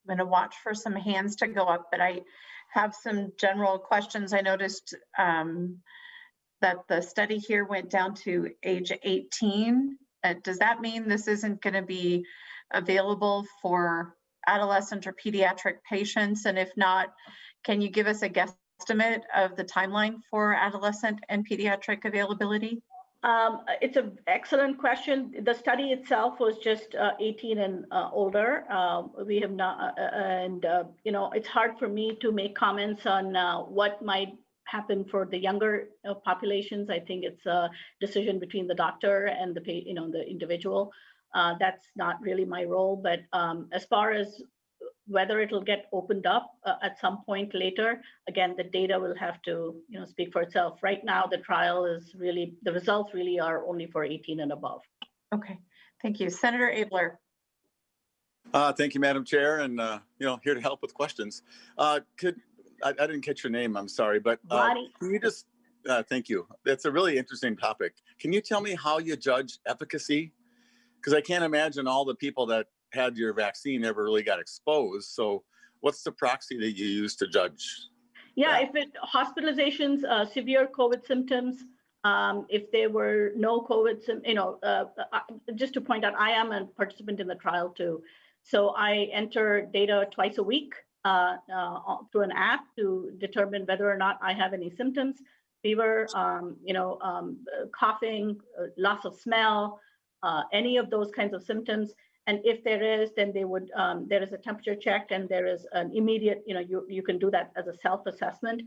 going to watch for some hands to go up, but I have some general questions. I noticed that the study here went down to age 18. Does that mean this isn't going to be available for adolescent or pediatric patients? And if not, can you give us a guesstimate of the timeline for adolescent and pediatric availability? It's an excellent question. The study itself was just 18 and older. We have not, it's hard for me to make comments on what might happen for the younger populations. I think it's a decision between the doctor and the individual. That's not really my role. But as far as whether it'll get opened up at some point later, again, the data will have to speak for itself. Right now, the trial is really, the results really are only for 18 and above. Okay, thank you. Senator Abler. Thank you, Madam Chair, and here to help with questions. I didn't catch your name, I'm sorry, but can you just Thank you. That's a really interesting topic. Can you tell me how you judge efficacy? Because I can't imagine all the people that had your vaccine never really got exposed. So what's the proxy that you use to judge? Yeah, that? if it hospitalizations, severe COVID symptoms, if there were no COVID, just to point out, I am a participant in the trial too. So I enter data twice a week through an app to determine whether or not I have any symptoms, fever, coughing, loss of smell, any of those kinds of symptoms. And if there is, then there is a temperature check, and there is an immediate, you can do that as a self-assessment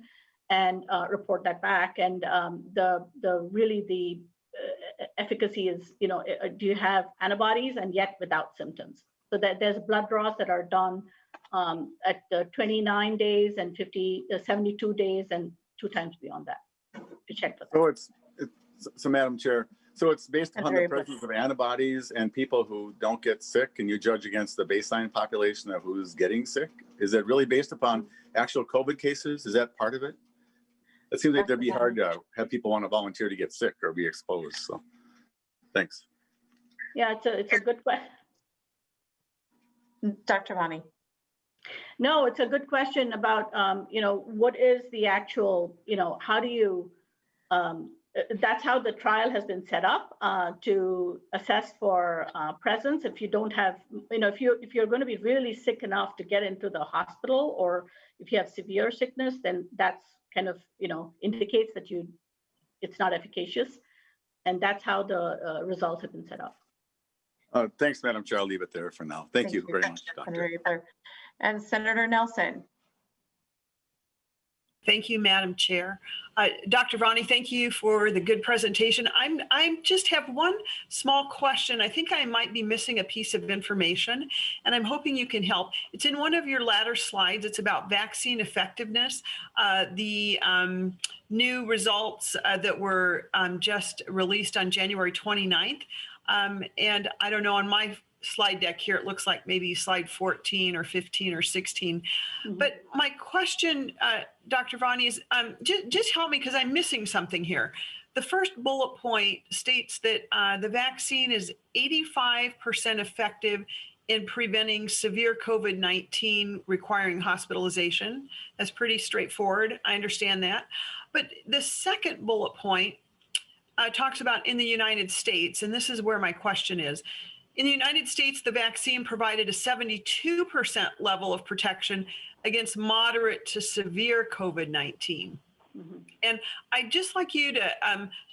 and report that back. And the efficacy is, do you have antibodies, and yet without symptoms? So that there's blood draws that are done at 29 days and 72 days, and 2 times beyond that to check for that. So Madam Chair, so it's based upon the presence of antibodies and people who don't get sick, and you judge against the baseline population of who's getting sick? Is it really based upon actual COVID cases? Is that part of it? It seems like it'd be hard to have people want to volunteer to get sick or be exposed. So thanks. Yeah, it's a good question. Dr. Vani. No, it's a good question about, what is the actual, how do you, that's how the trial has been set up to assess for presence. If you don't have, if you're going to be really sick enough to get into the hospital, or if you have severe sickness, then that's kind of, indicates that it's not efficacious. And that's how the results have been set up. Thanks, Madam Chair. I'll leave it there for now. Thank you very much, Doctor. And Senator Nelson. Thank you, Madam Chair. Dr. Vani, thank you for the good presentation. I just have one small question. I think I might be missing a piece of information, and I'm hoping you can help. It's in one of your latter slides. It's about vaccine effectiveness. The new results that were just released on January 29th. And I don't know, on my slide deck here, it looks like maybe slide 14 or 15 or 16. Mm-hmm. But my question, Dr. Vani, is just help me, because I'm missing something here. The first bullet point states that the vaccine is 85% effective in preventing severe COVID-19 requiring hospitalization. That's pretty straightforward. I understand that. But the second bullet point talks about in the United States, and this is where my question is. In the United States, the vaccine provided a 72% level of protection against moderate to severe COVID-19. Mm-hmm. And I'd just like you to,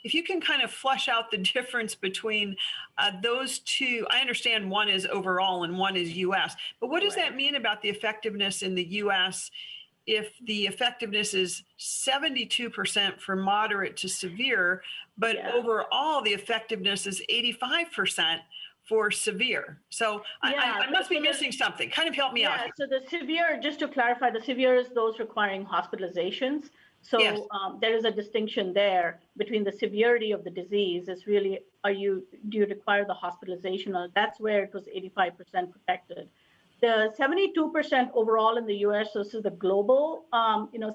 if you can kind of flesh out the difference between those two. I understand one is overall and one is US, but what does that mean about the effectiveness in the US if the effectiveness is 72% for moderate to severe, but overall the effectiveness is 85% for severe? So I must be missing something. Kind of help me out. So the severe, just to clarify, the severe is those requiring hospitalizations. So yes. There is a distinction there between the severity of the disease. Is really, do you require the hospitalization? Or that's where it was 85% protected. The 72% overall in the US, so this is the global,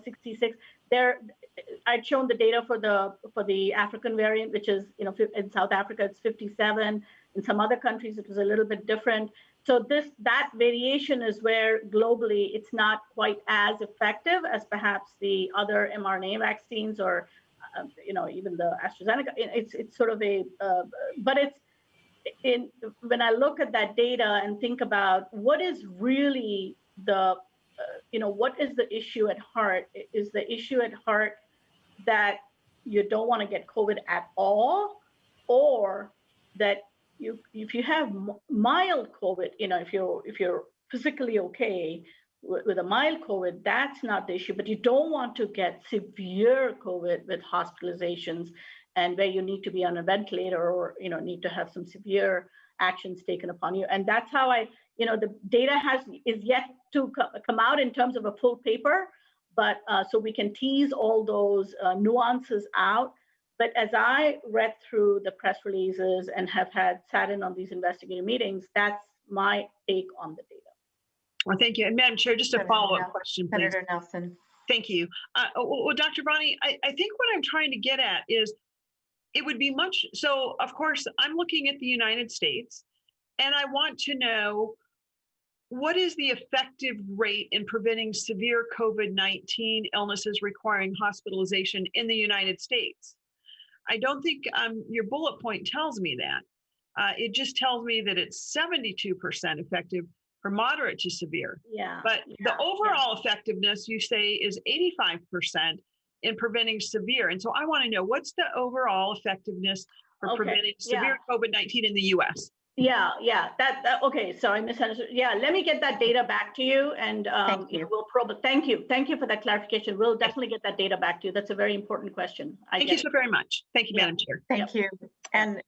66. There, I'd shown the data for the African variant, which is, in South Africa it's 57. In some other countries, it was a little bit different. So that variation is where globally it's not quite as effective as perhaps the other mRNA vaccines, or even the AstraZeneca. It's sort of but it's when I look at that data and think about what is really what is the issue at heart? Is the issue at heart that you don't want to get COVID at all, or that if you have mild COVID, if you're physically okay with a mild COVID, that's not the issue, but you don't want to get severe COVID with hospitalizations and where you need to be on a ventilator, or need to have some severe actions taken upon you. And that's how the data is yet to come out in terms of a full paper, but so we can tease all those nuances out. But as I read through the press releases and have sat in on these investigative meetings, that's my take on the data. Well, thank you. And Madam Chair, just a follow-up question, please. Senator Nelson. Thank you. Well, Dr. Ronnie, I think what I'm trying to get at is it would be much, so of course, I'm looking at the United States, and I want to know what is the effective rate in preventing severe COVID-19 illnesses requiring hospitalization in the United States? I don't think your bullet point tells me that. It just tells me that it's 72% effective for moderate to severe. Yeah. But the overall effectiveness, you say, is 85% in preventing severe. And so I want to know, what's the overall effectiveness for preventing severe COVID-19 in the US? Yeah. Okay. So I misunderstood. Yeah, let me get that data back to you, and we'll probe it. Thank you for that clarification. We'll definitely get that data back to you. That's a very important question. Thank you so very much. Thank you, Madam Chair. Thank you. And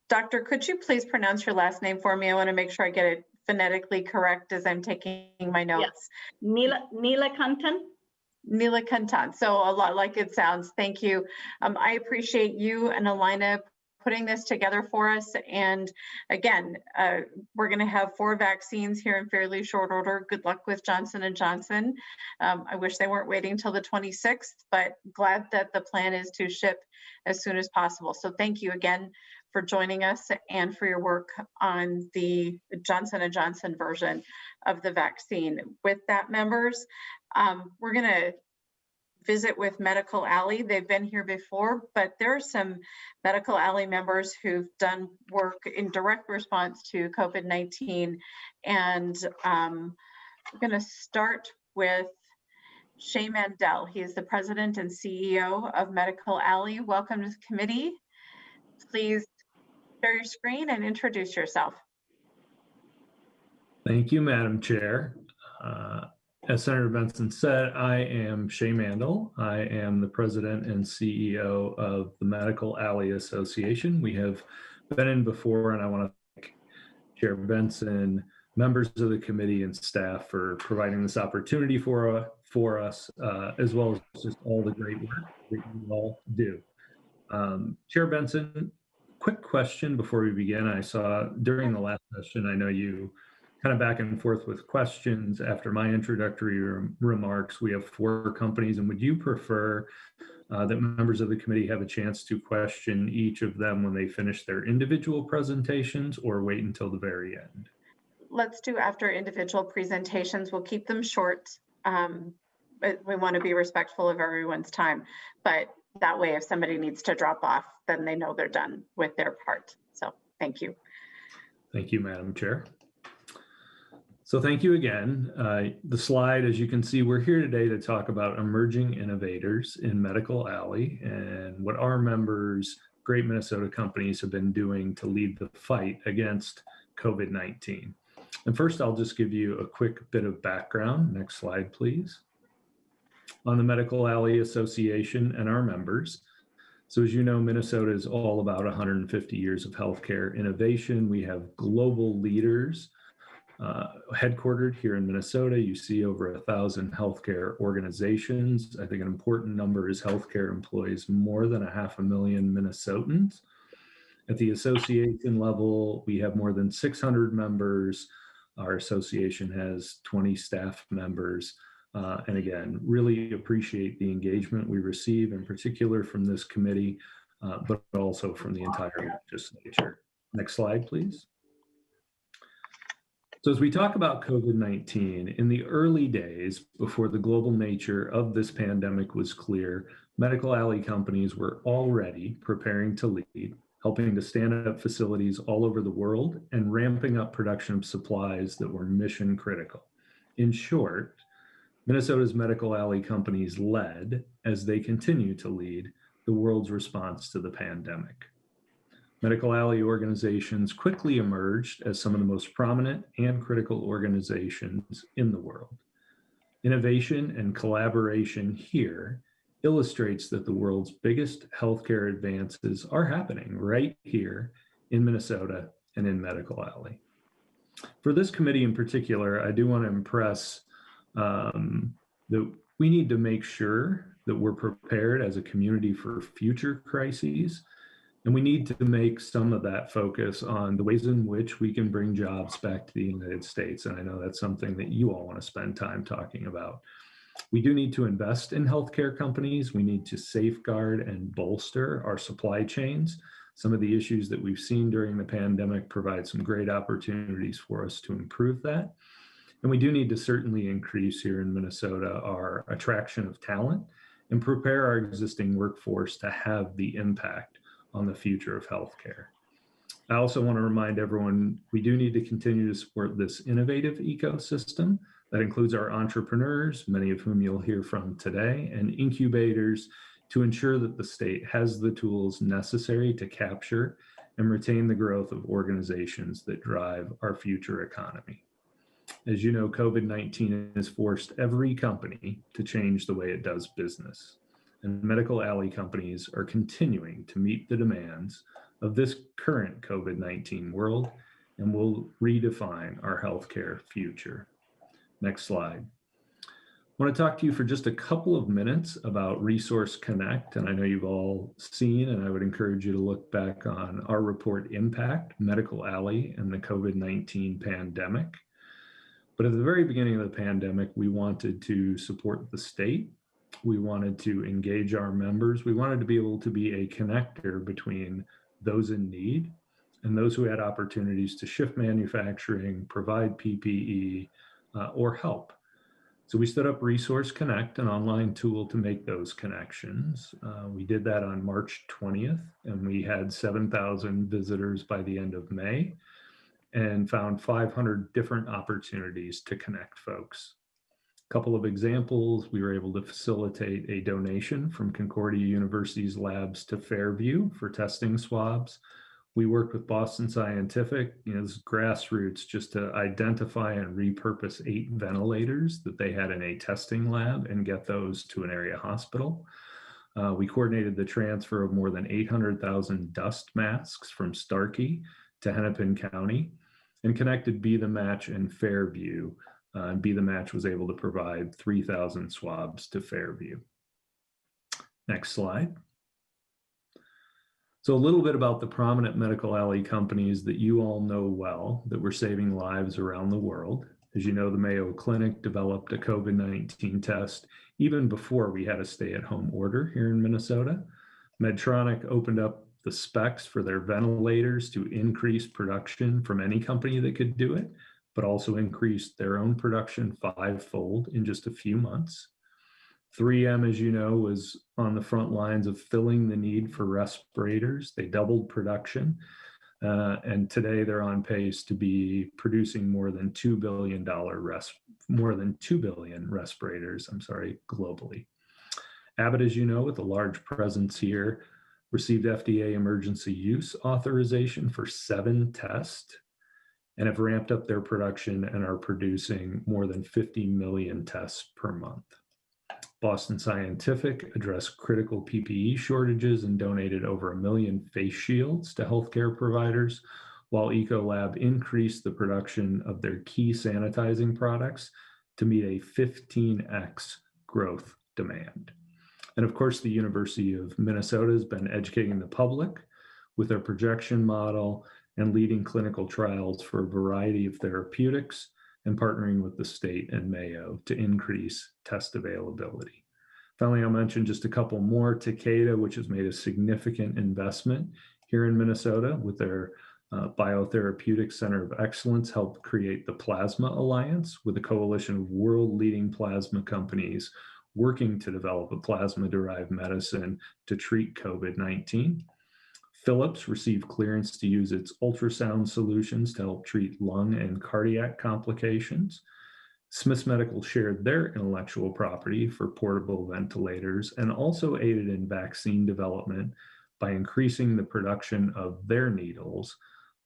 Doctor, could you please pronounce your last name for me? I want to make sure I get it phonetically correct as I'm taking my notes. Yes. Neelakantan. Neelakantan. So a lot like it sounds. Thank you. I appreciate you and Allina putting this together for us. And again, we're going to have 4 vaccines here in fairly short order. Good luck with Johnson & Johnson. I wish they weren't waiting till the 26th, but glad that the plan is to ship as soon as possible. So thank you again for joining us and for your work on the Johnson & Johnson version of the vaccine. With that, members, we're going to visit with Medical Alley. They've been here before, but there are some Medical Alley members who've done work in direct response to COVID-19. And we're going to start with Shea Mandel. He is the president and CEO of Medical Alley. Welcome to the committee. Please share your screen and introduce yourself. Thank you, Madam Chair. As Senator Benson said, I am Shea Mandel. I am the president and CEO of the Medical Alley Association. We have been in before, and I want to thank Chair Benson, members of the committee, and staff for providing this opportunity for us, as well as just all the great work that you all do. Chair Benson, quick question before we begin. I saw during the last session, I know you kind of back and forth with questions after my introductory remarks. We have 4 companies, and would you prefer that members of the committee have a chance to question each of them when they finish their individual presentations, or wait until the very end? Let's do after individual presentations. We'll keep them short. But we want to be respectful of everyone's time. But that way, if somebody needs to drop off, then they know they're done with their part. So thank you. Thank you, Madam Chair. So thank you again. The slide, as you can see, we're here today to talk about emerging innovators in Medical Alley and what our members, great Minnesota companies, have been doing to lead the fight against COVID-19. And first, I'll just give you a quick bit of background. Next slide, please. On the Medical Alley Association and our members. So as you know, Minnesota is all about 150 years of healthcare innovation. We have global leaders headquartered here in Minnesota. You see over 1,000 healthcare organizations. I think an important number is healthcare employs more than 500,000 Minnesotans. At the association level, we have more than 600 members. Our association has 20 staff members. And again, really appreciate the engagement we receive, in particular from this committee, but also from the entire legislature. Next slide, please. So as we talk about COVID-19, in the early days, before the global nature of this pandemic was clear, Medical Alley companies were already preparing to lead, helping to stand up facilities all over the world and ramping up production of supplies that were mission critical. In short, Minnesota's Medical Alley companies led, as they continue to lead, the world's response to the pandemic. Medical Alley organizations quickly emerged as some of the most prominent and critical organizations in the world. Innovation and collaboration here illustrates that the world's biggest healthcare advances are happening right here in Minnesota and in Medical Alley. For this committee in particular, I do want to impress that we need to make sure that we're prepared as a community for future crises. And we need to make some of that focus on the ways in which we can bring jobs back to the United States. And I know that's something that you all want to spend time talking about. We do need to invest in healthcare companies. We need to safeguard and bolster our supply chains. Some of the issues that we've seen during the pandemic provide some great opportunities for us to improve that. And we do need to certainly increase here in Minnesota our attraction of talent and prepare our existing workforce to have the impact on the future of healthcare. I also want to remind everyone, we do need to continue to support this innovative ecosystem that includes our entrepreneurs, many of whom you'll hear from today, and incubators to ensure that the state has the tools necessary to capture and retain the growth of organizations that drive our future economy. As you know, COVID-19 has forced every company to change the way it does business. And medical alley companies are continuing to meet the demands of this current COVID-19 world and will redefine our healthcare future. Next slide. I want to talk to you for just a couple of minutes about Resource Connect. And I know you've all seen, and I would encourage you to look back on our report, Impact, Medical Alley and the COVID-19 Pandemic. But at the very beginning of the pandemic, we wanted to support the state. We wanted to engage our members. We wanted to be able to be a connector between those in need and those who had opportunities to shift manufacturing, provide PPE, or help. So we stood up Resource Connect, an online tool to make those connections. We did that on March 20th, and we had 7,000 visitors by the end of May and found 500 different opportunities to connect folks. A couple of examples, we were able to facilitate a donation from Concordia University's labs to Fairview for testing swabs. We worked with Boston Scientific, this is grassroots, just to identify and repurpose 8 ventilators that they had in a testing lab and get those to an area hospital. We coordinated the transfer of more than 800,000 dust masks from Starkey to Hennepin County and connected Be the Match and Fairview. And Be the Match was able to provide 3,000 swabs to Fairview. Next slide. So a little bit about the prominent medical alley companies that you all know well that were saving lives around the world. As you know, the Mayo Clinic developed a COVID-19 test even before we had a stay-at-home order here in Minnesota. Medtronic opened up the specs for their ventilators to increase production from any company that could do it, but also increased their own production 5-fold in just a few months. 3M, as you know, was on the front lines of filling the need for respirators. They doubled production, and today they're on pace to be producing more than $2 billion respirators, globally. Abbott, as you know, with a large presence here, received FDA emergency use authorization for 7 tests and have ramped up their production and are producing more than 50 million tests per month. Boston Scientific addressed critical PPE shortages and donated over 1 million face shields to healthcare providers, while Ecolab increased the production of their key sanitizing products to meet a 15x growth demand. And of course, the University of Minnesota has been educating the public with their projection model and leading clinical trials for a variety of therapeutics and partnering with the state and Mayo to increase test availability. Finally, I'll mention just a couple more. Takeda, which has made a significant investment here in Minnesota with their Biotherapeutic Center of Excellence, helped create the Plasma Alliance with a coalition of world-leading plasma companies working to develop a plasma-derived medicine to treat COVID-19. Philips received clearance to use its ultrasound solutions to help treat lung and cardiac complications. Smiths Medical shared their intellectual property for portable ventilators and also aided in vaccine development by increasing the production of their needles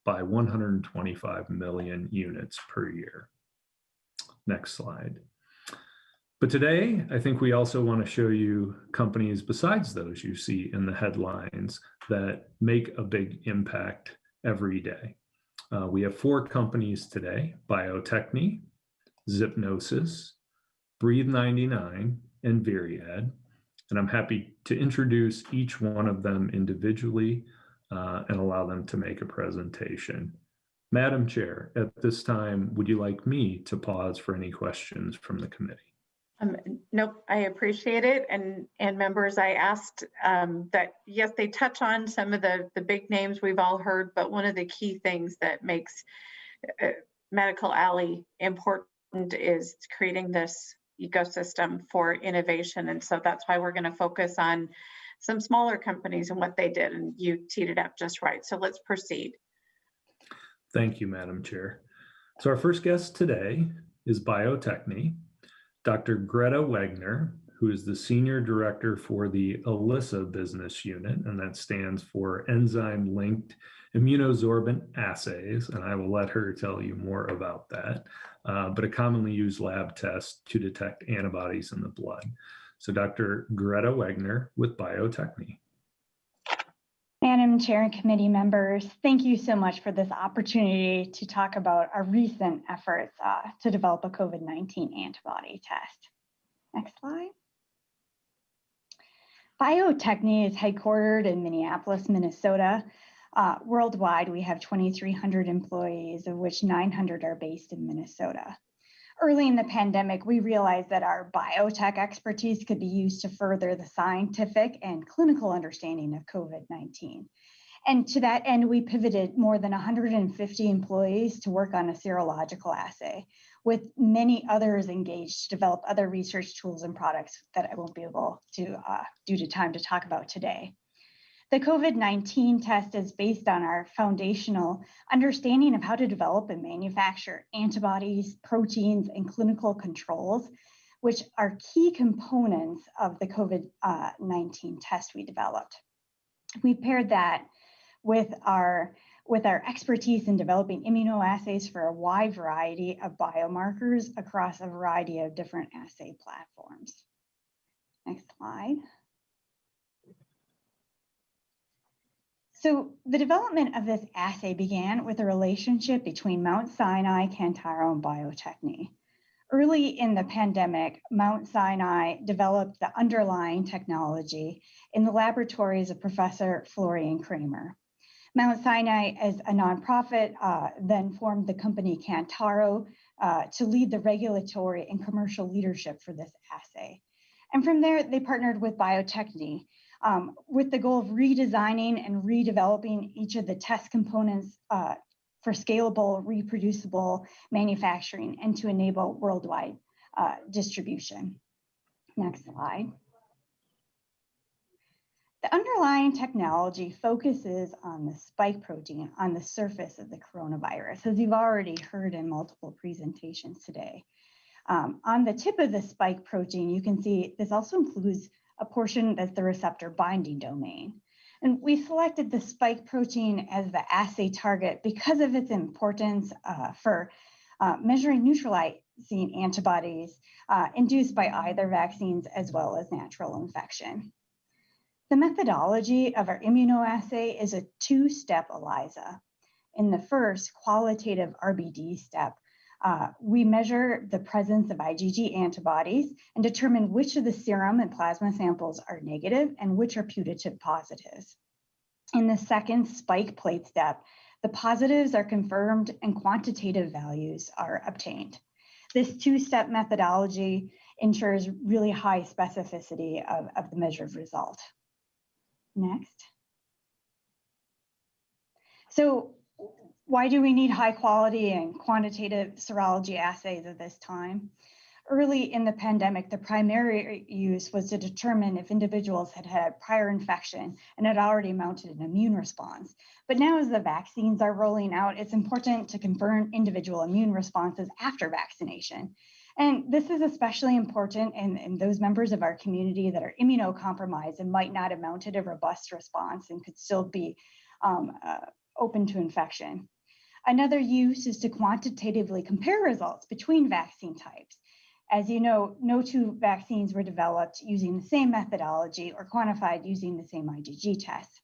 by 125 million units per year. Next slide. But today, I think we also want to show you companies besides those you see in the headlines that make a big impact every day. We have 4 companies today: Bio-Techne, Zipnosis, Breathe99, and Viriad. And I'm happy to introduce each one of them individually and allow them to make a presentation. Madam Chair, at this time, would you like me to pause for any questions from the committee? Nope, I appreciate it. And members, I asked that, yes, they touch on some of the big names we've all heard, but one of the key things that makes Medical Alley important is creating this ecosystem for innovation. And so that's why we're going to focus on some smaller companies and what they did. And you teed it up just right. So let's proceed. Thank you, Madam Chair. So our first guest today is Bio-Techne, Dr. Greta Wegner, who is the Senior Director for the ELISA business unit, and that stands for Enzyme-Linked Immunosorbent Assays, and I will let her tell you more about that, but a commonly used lab test to detect antibodies in the blood. So Dr. Greta Wegner with Bio-Techne. Madam Chair and committee members, thank you so much for this opportunity to talk about our recent efforts to develop a COVID-19 antibody test. Next slide. Bio-Techne is headquartered in Minneapolis, Minnesota. Worldwide, we have 2,300 employees, of which 900 are based in Minnesota. Early in the pandemic, we realized that our biotech expertise could be used to further the scientific and clinical understanding of COVID-19. And to that end, we pivoted more than 150 employees to work on a serological assay, with many others engaged to develop other research tools and products that I won't be able to, due to time, to talk about today. The COVID-19 test is based on our foundational understanding of how to develop and manufacture antibodies, proteins, and clinical controls, which are key components of the COVID-19 test we developed. We paired that with our expertise in developing immunoassays for a wide variety of biomarkers across a variety of different assay platforms. Next slide. So the development of this assay began with a relationship between Mount Sinai, Cantaro, and Bio-Techne. Early in the pandemic, Mount Sinai developed the underlying technology in the laboratories of Professor Florian Kramer. Mount Sinai, as a nonprofit, then formed the company Cantaro to lead the regulatory and commercial leadership for this assay. And from there, they partnered with Bio-Techne with the goal of redesigning and redeveloping each of the test components for scalable, reproducible manufacturing and to enable worldwide distribution. Next slide. The underlying technology focuses on the spike protein on the surface of the coronavirus, as you've already heard in multiple presentations today. On the tip of the spike protein, you can see this also includes a portion that's the receptor binding domain. And we selected the spike protein as the assay target because of its importance for measuring neutralizing antibodies induced by either vaccines as well as natural infection. The methodology of our immunoassay is a two-step ELISA. In the first qualitative RBD step, we measure the presence of IgG antibodies and determine which of the serum and plasma samples are negative and which are putative positives. In the second spike plate step, the positives are confirmed and quantitative values are obtained. This two-step methodology ensures really high specificity of the measured result. Next. So, why do we need high quality and quantitative serology assays at this time? Early in the pandemic, the primary use was to determine if individuals had had prior infection and had already mounted an immune response. But now as the vaccines are rolling out, it's important to confirm individual immune responses after vaccination. And this is especially important in those members of our community that are immunocompromised and might not have mounted a robust response and could still be open to infection. Another use is to quantitatively compare results between vaccine types. As you know, no two vaccines were developed using the same methodology or quantified using the same IgG test.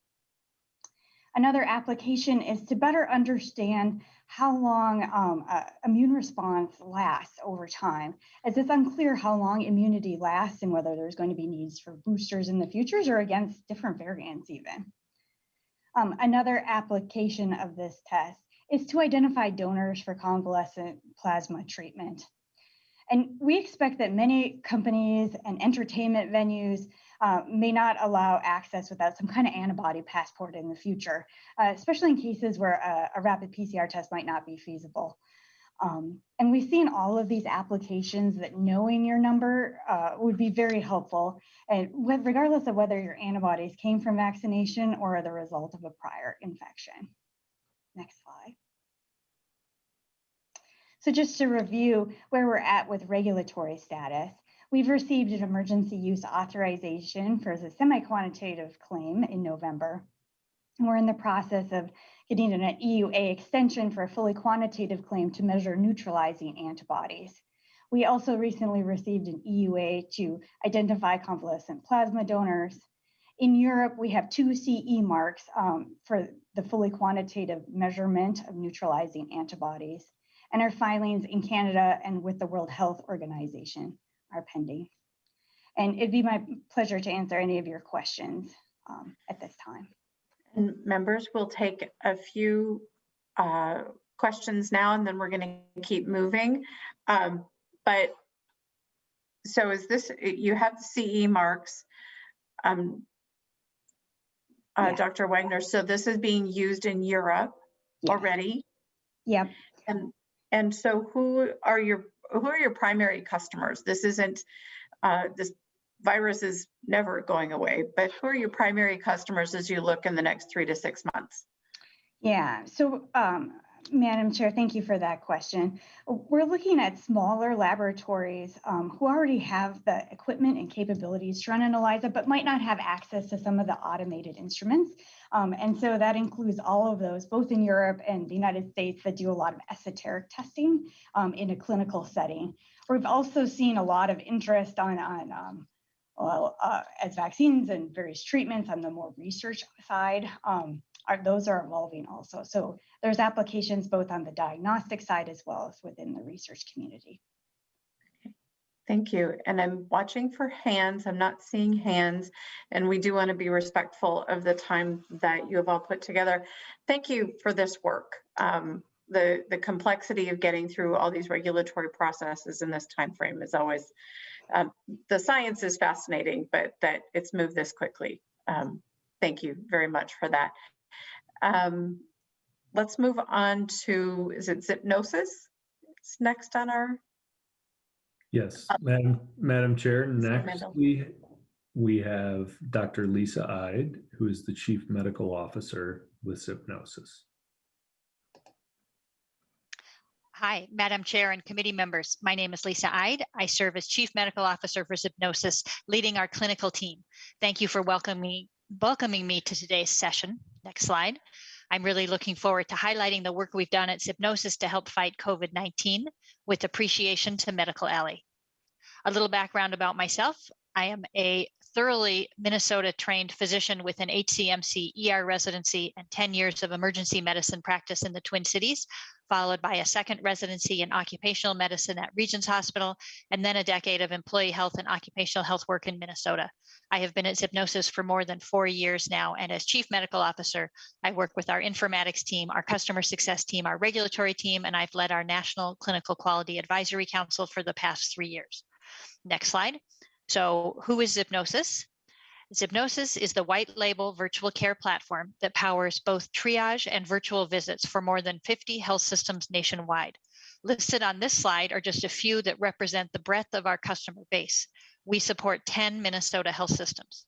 Another application is to better understand how long immune response lasts over time, as it's unclear how long immunity lasts and whether there's going to be needs for boosters in the future or against different variants even. Another application of this test is to identify donors for convalescent plasma treatment. And we expect that many companies and entertainment venues may not allow access without some kind of antibody passport in the future, especially in cases where a rapid PCR test might not be feasible. And we've seen all of these applications that knowing your number would be very helpful, and regardless of whether your antibodies came from vaccination or are the result of a prior infection. Next slide. So just to review where we're at with regulatory status, we've received an emergency use authorization for the semi-quantitative claim in November. We're in the process of getting an EUA extension for a fully quantitative claim to measure neutralizing antibodies. We also recently received an EUA to identify convalescent plasma donors. In Europe, we have 2 CE marks for the fully quantitative measurement of neutralizing antibodies. And our filings in Canada and with the World Health Organization are pending. And it'd be my pleasure to answer any of your questions at this time. And members, will take a few questions now, and then we're going to keep moving. But so is this, you have the CE marks, Yeah. Dr. Wagner, so this is being used in Europe already? Yep. And so who are your primary customers? This isn't, this virus is never going away, but who are your primary customers as you look in the next 3 to 6 months? Yeah, so Madam Chair, thank you for that question. We're looking at smaller laboratories who already have the equipment and capabilities to run an ELISA, but might not have access to some of the automated instruments. And so that includes all of those, both in Europe and the United States, that do a lot of esoteric testing in a clinical setting. We've also seen a lot of interest as vaccines and various treatments on the more research side. Those are evolving also. So there's applications both on the diagnostic side as well as within the research community. Thank you. And I'm watching for hands. I'm not seeing hands. And we do want to be respectful of the time that you have all put together. Thank you for this work. The complexity of getting through all these regulatory processes in this time frame is always, the science is fascinating, but that it's moved this quickly. Thank you very much for that. Let's move on to, is it Zipnosis? It's next on our... Yes, Madam Chair, next we have Dr. Lisa Ide, who is the Chief Medical Officer with Zipnosis. Hi, Madam Chair and committee members. My name is Lisa Ide. I serve as Chief Medical Officer for Zipnosis, leading our clinical team. Thank you for welcoming me to today's session. Next slide. I'm really looking forward to highlighting the work we've done at Zipnosis to help fight COVID-19 with appreciation to Medical Alley. A little background about myself. I am a thoroughly Minnesota-trained physician with an HCMC ER residency and 10 years of emergency medicine practice in the Twin Cities, followed by a second residency in occupational medicine at Regents Hospital, and then a decade of employee health and occupational health work in Minnesota. I have been at Zipnosis for more than 4 years now, and as Chief Medical Officer, I work with our informatics team, our customer success team, our regulatory team, and I've led our National Clinical Quality Advisory Council for the past 3 years. Next slide. So who is Zipnosis? Zipnosis is the white label virtual care platform that powers both triage and virtual visits for more than 50 health systems nationwide. Listed on this slide are just a few that represent the breadth of our customer base. We support 10 Minnesota health systems.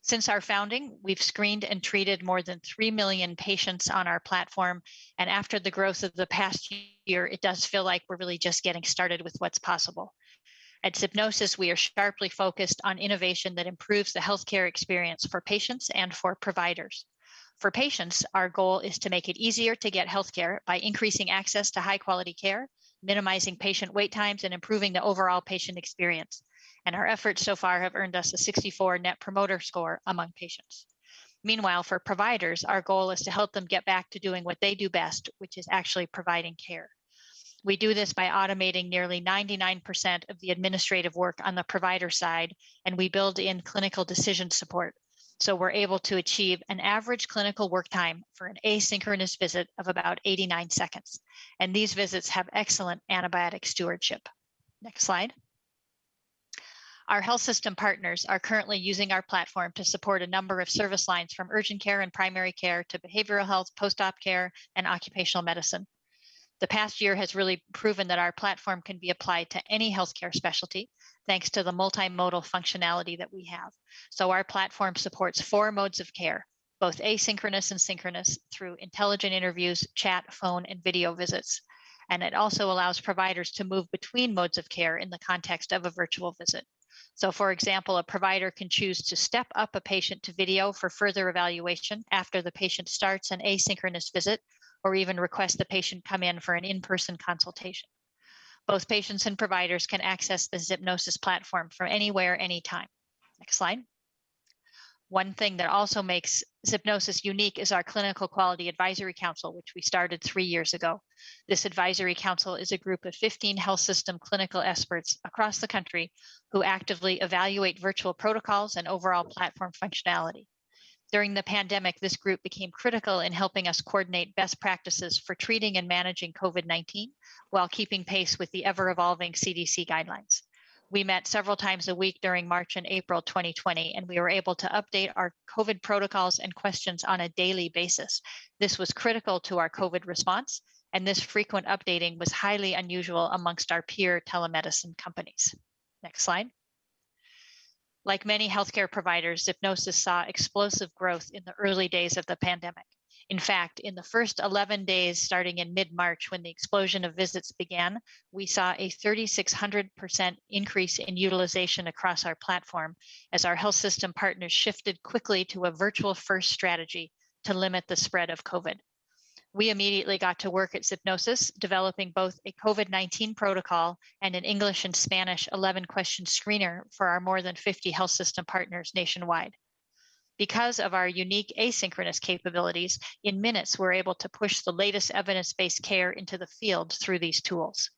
Since our founding, we've screened and treated more than 3 million patients on our platform. And after the growth of the past year, it does feel like we're really just getting started with what's possible. At Zipnosis, we are sharply focused on innovation that improves the healthcare experience for patients and for providers. For patients, our goal is to make it easier to get healthcare by increasing access to high-quality care, minimizing patient wait times, and improving the overall patient experience. And our efforts so far have earned us a 64 Net Promoter Score among patients. Meanwhile, for providers, our goal is to help them get back to doing what they do best, which is actually providing care. We do this by automating nearly 99% of the administrative work on the provider side, and we build in clinical decision support. So we're able to achieve an average clinical work time for an asynchronous visit of about 89 seconds. And these visits have excellent antibiotic stewardship. Next slide. Our health system partners are currently using our platform to support a number of service lines from urgent care and primary care to behavioral health, post-op care, and occupational medicine. The past year has really proven that our platform can be applied to any healthcare specialty, thanks to the multimodal functionality that we have. So our platform supports 4 modes of care, both asynchronous and synchronous, through intelligent interviews, chat, phone, and video visits. And it also allows providers to move between modes of care in the context of a virtual visit. So for example, a provider can choose to step up a patient to video for further evaluation after the patient starts an asynchronous visit, or even request the patient come in for an in-person consultation. Both patients and providers can access the Zipnosis platform from anywhere, anytime. Next slide. One thing that also makes Zipnosis unique is our Clinical Quality Advisory Council, which we started 3 years ago. This advisory council is a group of 15 health system clinical experts across the country who actively evaluate virtual protocols and overall platform functionality. During the pandemic, this group became critical in helping us coordinate best practices for treating and managing COVID-19 while keeping pace with the ever-evolving CDC guidelines. We met several times a week during March and April 2020, and we were able to update our COVID protocols and questions on a daily basis. This was critical to our COVID response, and this frequent updating was highly unusual amongst our peer telemedicine companies. Next slide. Like many healthcare providers, Zipnosis saw explosive growth in the early days of the pandemic. In fact, in the first 11 days starting in mid-March, when the explosion of visits began, we saw a 3,600% increase in utilization across our platform as our health system partners shifted quickly to a virtual first strategy to limit the spread of COVID. We immediately got to work at Zipnosis, developing both a COVID-19 protocol and an English and Spanish 11-question screener for our more than 50 health system partners nationwide. Because of our unique asynchronous capabilities, in minutes, we're able to push the latest evidence-based care into the field through these tools.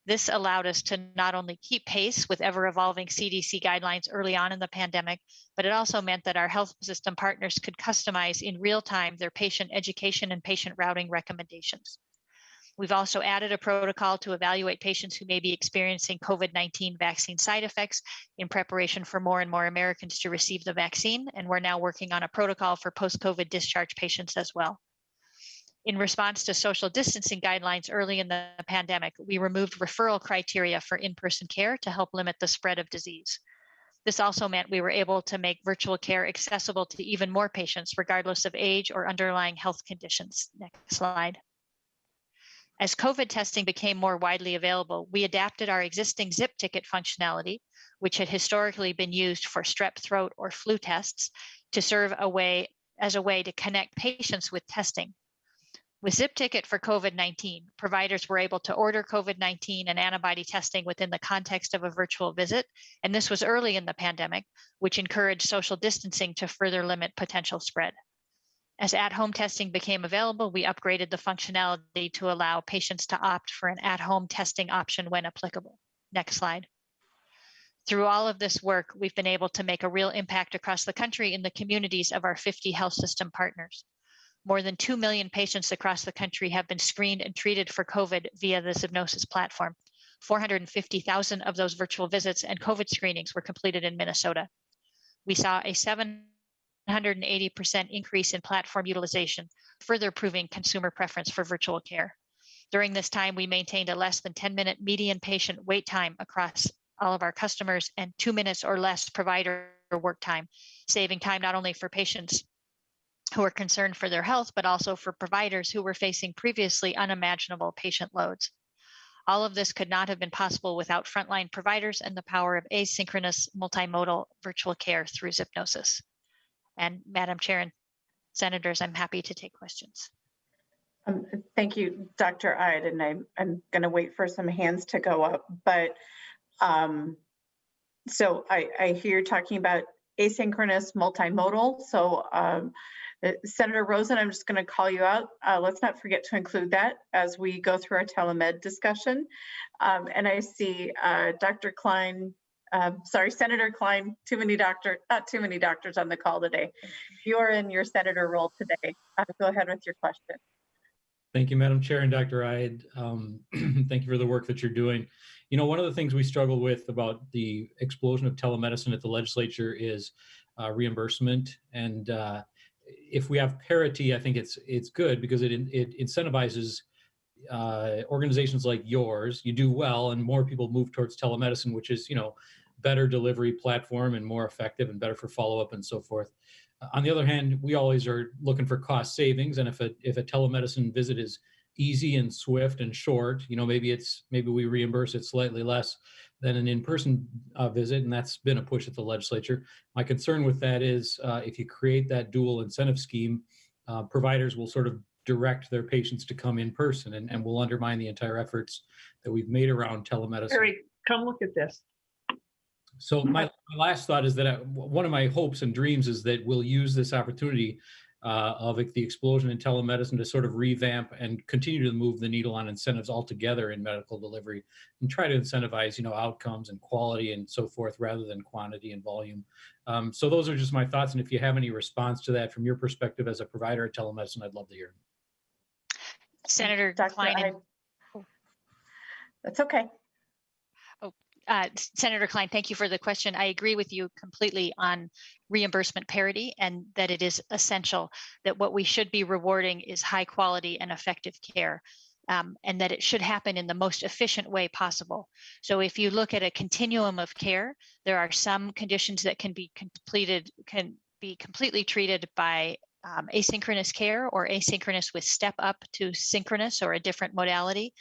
This allowed us to not only keep pace with ever-evolving CDC guidelines early on in the pandemic, but it also meant that our health system partners could customize in real time their patient education and patient routing recommendations. We've also added a protocol to evaluate patients who may be experiencing COVID-19 vaccine side effects in preparation for more and more Americans to receive the vaccine, and we're now working on a protocol for post-COVID discharge patients as well. In response to social distancing guidelines early in the pandemic, we removed referral criteria for in-person care to help limit the spread of disease. This also meant we were able to make virtual care accessible to even more patients, regardless of age or underlying health conditions. Next slide. As COVID testing became more widely available, we adapted our existing Zip Ticket functionality, which had historically been used for strep throat or flu tests, to serve as a way to connect patients with testing. With Zip Ticket for COVID-19, providers were able to order COVID-19 and antibody testing within the context of a virtual visit, and this was early in the pandemic, which encouraged social distancing to further limit potential spread. As at-home testing became available, we upgraded the functionality to allow patients to opt for an at-home testing option when applicable. Next slide. Through all of this work, we've been able to make a real impact across the country in the communities of our 50 health system partners. More than 2 million patients across the country have been screened and treated for COVID via the Zipnosis platform. 450,000 of those virtual visits and COVID screenings were completed in Minnesota. We saw a 780% increase in platform utilization, further proving consumer preference for virtual care. During this time, we maintained a less than 10-minute median patient wait time across all of our customers and 2 minutes or less provider work time, saving time not only for patients who are concerned for their health, but also for providers who were facing previously unimaginable patient loads. All of this could not have been possible without frontline providers and the power of asynchronous multimodal virtual care through Zipnosis. And Madam Chair and Senators, I'm happy to take questions. Thank you, Dr. Ide, and I'm going to wait for some hands to go up. But so I hear you're talking about asynchronous multimodal. So Senator Rosen, I'm just going to call you out. Let's not forget to include that as we go through our telemed discussion. And I see Dr. Klein, Senator Klein, not too many doctors on the call today. You're in your senator role today. Go ahead with your question. Thank you, Madam Chair and Dr. Ide. Thank you for the work that you're doing. You know, one of the things we struggle with about the explosion of telemedicine at the legislature is reimbursement. And if we have parity, I think it's good because it incentivizes organizations like yours. You do well, and more people move towards telemedicine, which is, you know, better delivery platform and more effective and better for follow-up and so forth. On the other hand, we always are looking for cost savings, and if a telemedicine visit is easy and swift and short, you know, maybe we reimburse it slightly less than an in-person visit, and that's been a push at the legislature. My concern with that is if you create that dual incentive scheme, providers will sort of direct their patients to come in person, and will undermine the entire efforts that we've made around telemedicine. Harry, come look at this. So my last thought is that one of my hopes and dreams is that we'll use this opportunity of the explosion in telemedicine to sort of revamp and continue to move the needle on incentives altogether in medical delivery, and try to incentivize, you know, outcomes and quality and so forth rather than quantity and volume. So those are just my thoughts. And if you have any response to that from your perspective as a provider of telemedicine, I'd love to hear. Senator Dr. Klein. That's okay. Senator Klein, thank you for the question. I agree with you completely on reimbursement parity, and that it is essential that what we should be rewarding is high quality and effective care, and that it should happen in the most efficient way possible. So if you look at a continuum of care, there are some conditions that can be completely treated by asynchronous care or asynchronous with step up to synchronous or a different modality.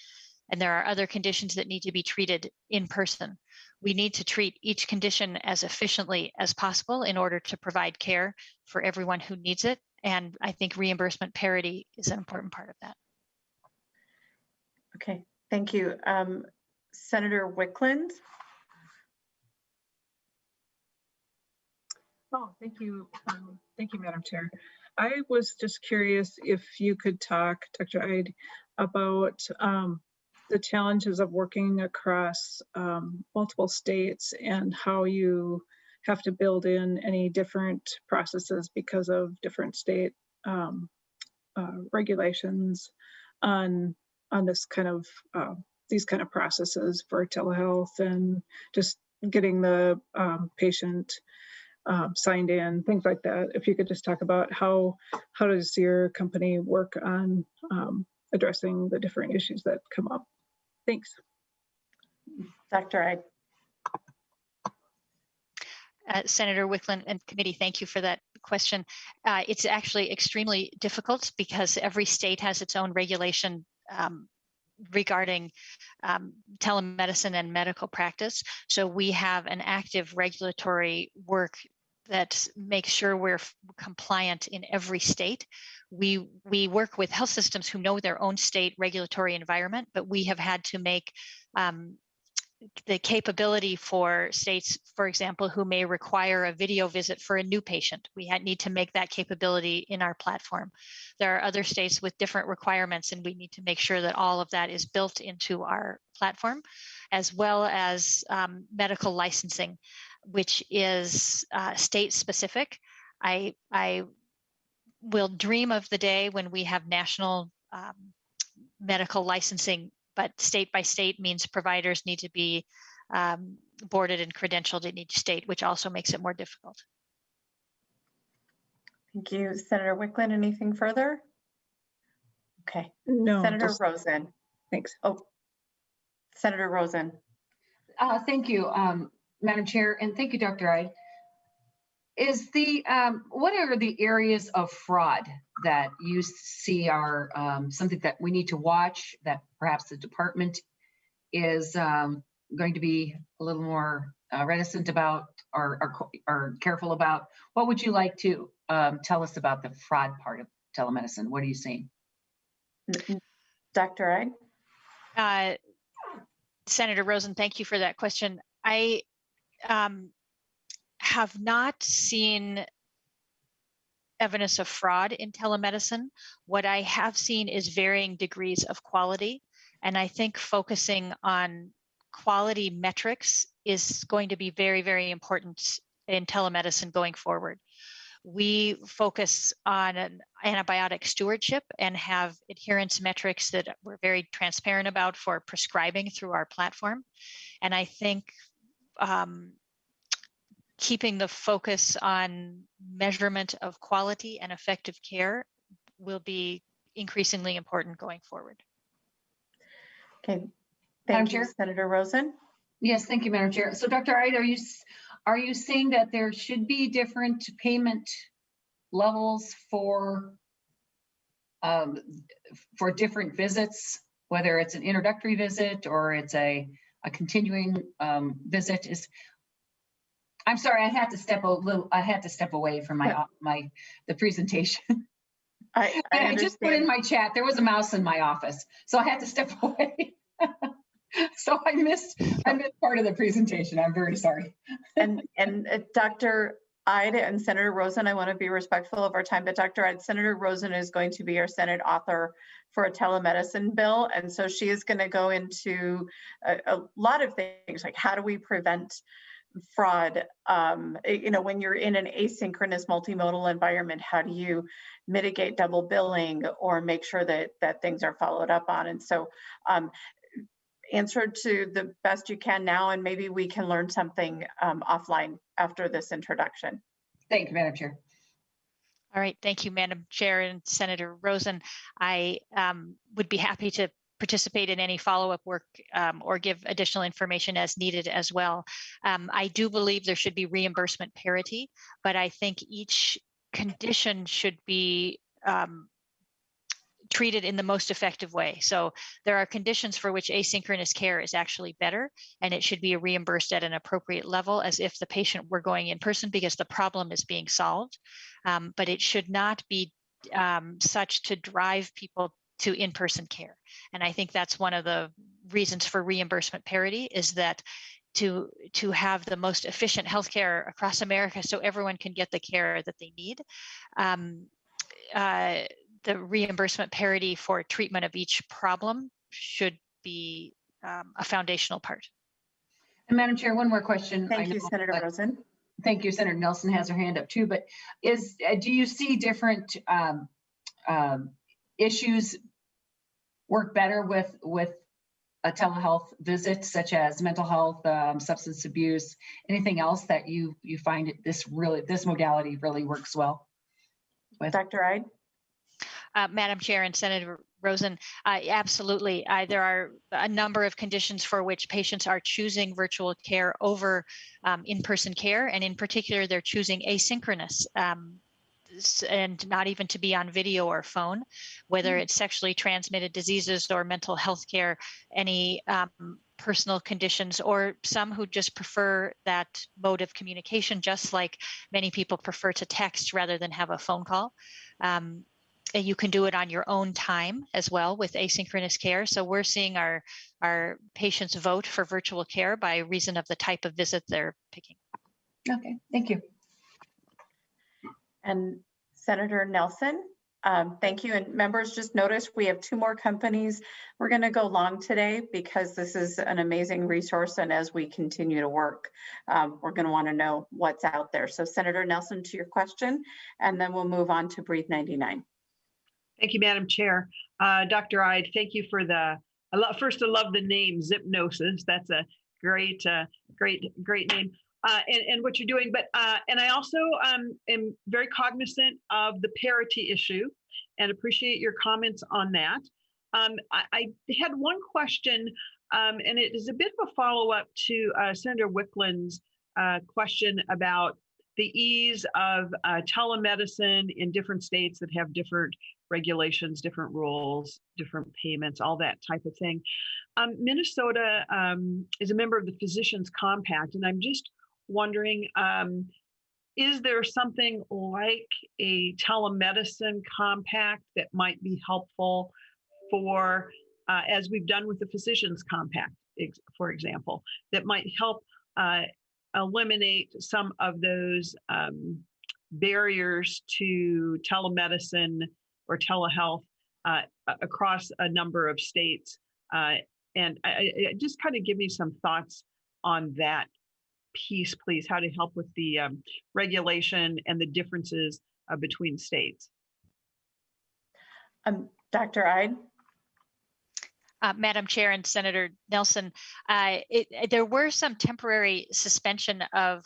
And there are other conditions that need to be treated in person. We need to treat each condition as efficiently as possible in order to provide care for everyone who needs it. And I think reimbursement parity is an important part of that. Okay, thank you. Senator Wickland. Oh, thank you. Thank you, Madam Chair. I was just curious if you could talk, Dr. Ide, about the challenges of working across multiple states and how you have to build in any different processes because of different state regulations on this kind of these kind of processes for telehealth, and just getting the patient signed in, things like that. If you could just talk about how does your company work on addressing the different issues that come up. Thanks. Dr. Ide. Senator Wickland and committee, thank you for that question. It's actually extremely difficult because every state has its own regulation regarding telemedicine and medical practice. So we have an active regulatory work that makes sure we're compliant in every state. We work with health systems who know their own state regulatory environment, but we have had to make the capability for states, for example, who may require a video visit for a new patient. We need to make that capability in our platform. There are other states with different requirements, and we need to make sure that all of that is built into our platform, as well as medical licensing, which is state specific. I will dream of the day when we have national medical licensing, but state by state means providers need to be boarded and credentialed in each state, which also makes it more difficult. Thank you. Senator Wickland, anything further? Okay. No. Senator Rosen. Thanks. Oh, Senator Rosen. Thank you, Madam Chair, and thank you, Dr. Ide. What are the areas of fraud that you see are something that we need to watch, that perhaps the department is going to be a little more reticent about or careful about? What would you like to tell us about the fraud part of telemedicine? What are you seeing? Dr. Ide? Senator Rosen, thank you for that question. I have not seen evidence of fraud in telemedicine. What I have seen is varying degrees of quality. And I think focusing on quality metrics is going to be very, very important in telemedicine going forward. We focus on an antibiotic stewardship and have adherence metrics that we're very transparent about for prescribing through our platform. And I think keeping the focus on measurement of quality and effective care will be increasingly important going forward. Okay, thank you, Senator Rosen. Yes, thank you, Madam Chair. So Dr. Ide, are you saying that there should be different payment levels for different visits, whether it's an introductory visit or it's a continuing visit? I'm sorry, I had to step away from the presentation. I just put in my chat, there was a mouse in my office, so I had to step away. So I missed part of the presentation. I'm very sorry. And Dr. Ide and Senator Rosen, I want to be respectful of our time, but Dr. Ide, Senator Rosen is going to be our Senate author for a telemedicine bill. And so she is going to go into a lot of things, like how do we prevent fraud? When you're in an asynchronous multimodal environment, how do you mitigate double billing or make sure that things are followed up on? And so answer to the best you can now, and maybe we can learn something offline after this introduction. Thank you, Madam Chair. All right, thank you, Madam Chair and Senator Rosen. I would be happy to participate in any follow-up work or give additional information as needed as well. I do believe there should be reimbursement parity, but I think each condition should be treated in the most effective way. So there are conditions for which asynchronous care is actually better, and it should be reimbursed at an appropriate level as if the patient were going in person because the problem is being solved. But it should not be such to drive people to in-person care. And I think that's one of the reasons for reimbursement parity, is that to have the most efficient healthcare across America so everyone can get the care that they need. The reimbursement parity for treatment of each problem should be a foundational part. And Madam Chair, one more question. Thank you, Senator Rosen. Thank you. Senator Nelson has her hand up too, but do you see different issues work better with a telehealth visit, such as mental health, substance abuse, anything else that you find this modality really works well with? Dr. Ide? Madam Chair and Senator Rosen, absolutely. There are a number of conditions for which patients are choosing virtual care over in-person care, and in particular, they're choosing asynchronous and not even to be on video or phone, whether it's sexually transmitted diseases or mental health care, any personal conditions, or some who just prefer that mode of communication, just like many people prefer to text rather than have a phone call. You can do it on your own time as well with asynchronous care. So we're seeing our patients vote for virtual care by reason of the type of visit they're picking. Okay, thank you. And Senator Nelson, thank you. And members, just notice we have 2 more companies. We're going to go long today because this is an amazing resource. And as we continue to work, we're going to want to know what's out there. So Senator Nelson, to your question, and then we'll move on to Breathe 99. Thank you, Madam Chair. Dr. Ide, thank you for first, I love the name Zipnosis. That's a great name. And what you're doing, but and I also am very cognizant of the parity issue and appreciate your comments on that. I had one question, and it is a bit of a follow-up to Senator Wickland's question about the ease of telemedicine in different states that have different regulations, different rules, different payments, all that type of thing. Minnesota is a member of the Physicians Compact, and I'm just wondering, is there something like a telemedicine compact that might be helpful for, as we've done with the Physicians Compact, for example, that might help eliminate some of those barriers to telemedicine or telehealth across a number of states? And just kind of give me some thoughts on that piece, please, how to help with the regulation and the differences between states. Dr. Ide? Madam Chair and Senator Nelson, there were some temporary suspension of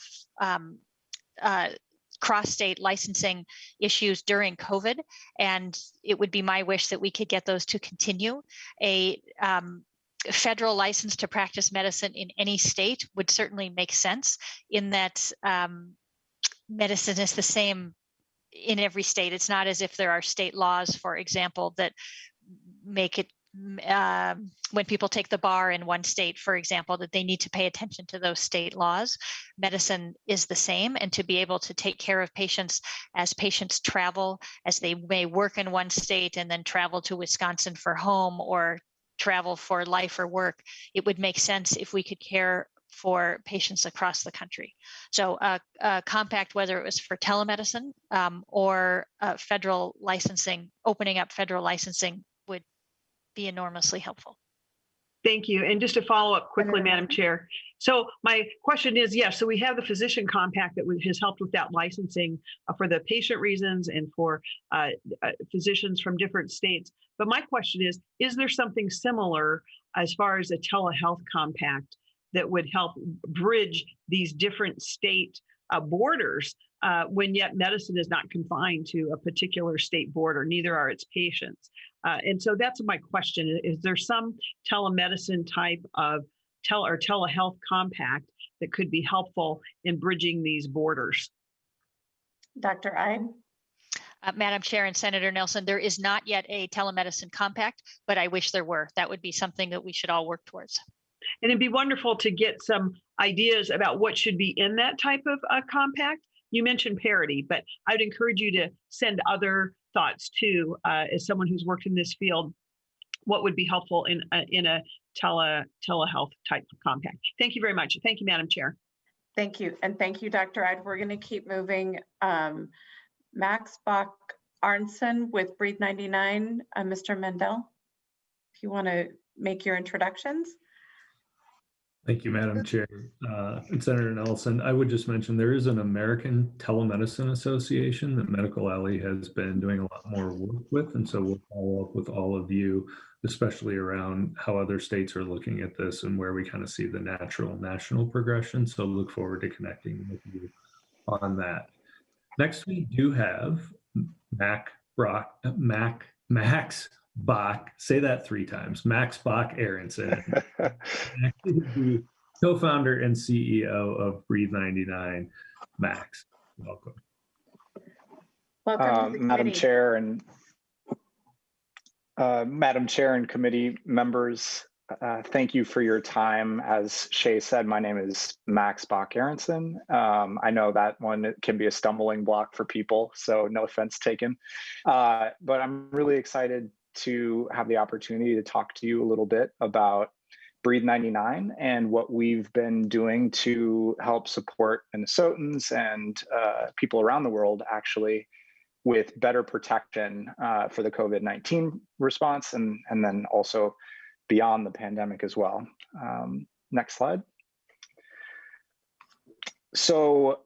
cross-state licensing issues during COVID, and it would be my wish that we could get those to continue. A federal license to practice medicine in any state would certainly make sense, in that medicine is the same in every state. It's not as if there are state laws, for example, that make it when people take the bar in one state, for example, that they need to pay attention to those state laws. Medicine is the same, and to be able to take care of patients as patients travel, as they may work in one state and then travel to Wisconsin for home or travel for life or work, it would make sense if we could care for patients across the country. So a compact, whether it was for telemedicine or federal licensing, opening up federal licensing would be enormously helpful. Thank you. And just to follow up quickly, Madam Chair. So my question is, yes, so we have the physician compact that has helped with that licensing for the patient reasons and for physicians from different states. But my question is there something similar as far as a telehealth compact that would help bridge these different state borders when yet medicine is not confined to a particular state border, neither are its patients. And so that's my question. Is there some telemedicine type of telehealth compact that could be helpful in bridging these borders? Dr. Ide? Madam Chair and Senator Nelson, there is not yet a telemedicine compact, but I wish there were. That would be something that we should all work towards. And it'd be wonderful to get some ideas about what should be in that type of compact. You mentioned parity, but I'd encourage you to send other thoughts too, as someone who's worked in this field, what would be helpful in a telehealth type of compact. Thank you very much. Thank you, Madam Chair. Thank you. And thank you, Dr. Ide. We're going to keep moving. Max Bach Arnson with Breathe 99. Mr. Mandel, if you want to make your introductions. Thank you, Madam Chair. And Senator Nelson, I would just mention there is an American Telemedicine Association that Medical Alley has been doing a lot more work with. And so we'll follow up with all of you, especially around how other states are looking at this and where we kind of see the natural national progression. So look forward to connecting with you on that. Next, we do have Max Bach, say that 3 times, Max Bach Aronson, the co-founder and CEO of Breathe 99. Max, welcome. Welcome to the Madam Chair and committee members, thank you for your time. As Shea said, my name is Max Bach Aronson. I know that one can be a stumbling block for people, so no offense taken. But I'm really excited to have the opportunity to talk to you a little bit about Breathe 99 and what we've been doing to help support Minnesotans and people around the world actually with better protection for the COVID-19 response and then also beyond the pandemic as well. Next slide. So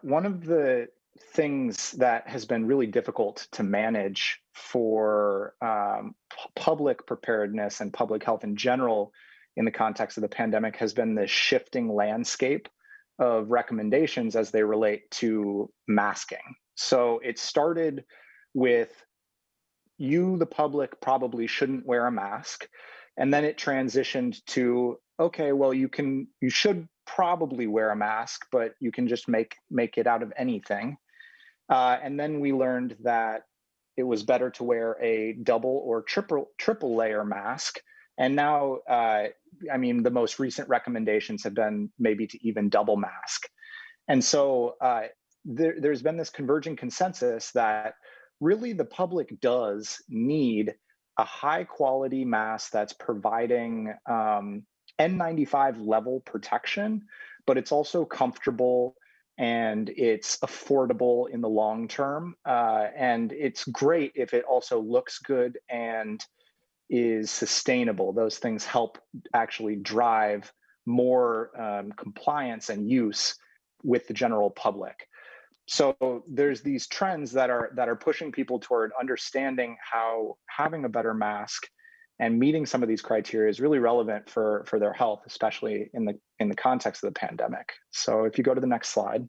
one of the things that has been really difficult to manage for public preparedness and public health in general in the context of the pandemic has been the shifting landscape of recommendations as they relate to masking. So it started with you, the public, probably shouldn't wear a mask. And then it transitioned to, okay, well, you should probably wear a mask, but you can just make it out of anything. And then we learned that it was better to wear a double or triple layer mask. And now, I mean, the most recent recommendations have been maybe to even double mask. And so there's been this converging consensus that really the public does need a high quality mask that's providing N95 level protection, but it's also comfortable and it's affordable in the long term. And it's great if it also looks good and is sustainable. Those things help actually drive more compliance and use with the general public. So there's these trends that are pushing people toward understanding how having a better mask and meeting some of these criteria is really relevant for their health, especially in the context of the pandemic. So if you go to the next slide.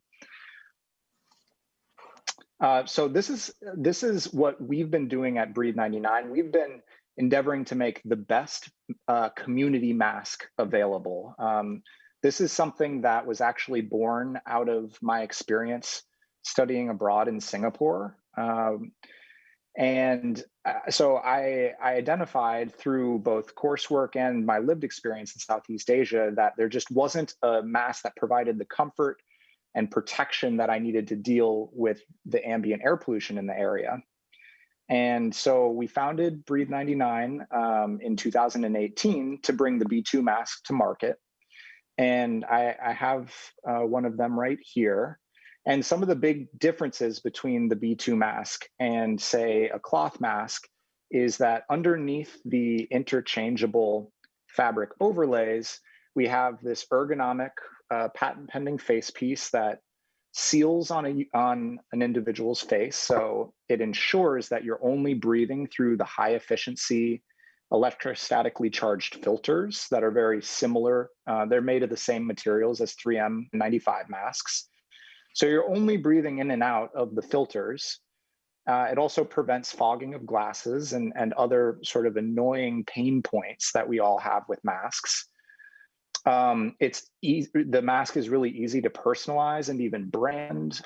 So this is what we've been doing at Breathe 99. We've been endeavoring to make the best community mask available. This is something that was actually born out of my experience studying abroad in Singapore. So I identified through both coursework and my lived experience in Southeast Asia that there just wasn't a mask that provided the comfort and protection that I needed to deal with the ambient air pollution in the area. And so we founded Breathe 99 in 2018 to bring the B2 mask to market. And I have one of them right here. And some of the big differences between the B2 mask and, say, a cloth mask is that underneath the interchangeable fabric overlays, we have this ergonomic patent pending face piece that seals on an individual's face. So it ensures that you're only breathing through the high efficiency electrostatically charged filters that are very similar. They're made of the same materials as 3M 95 masks. So you're only breathing in and out of the filters. It also prevents fogging of glasses and other sort of annoying pain points that we all have with masks. The mask is really easy to personalize and even brand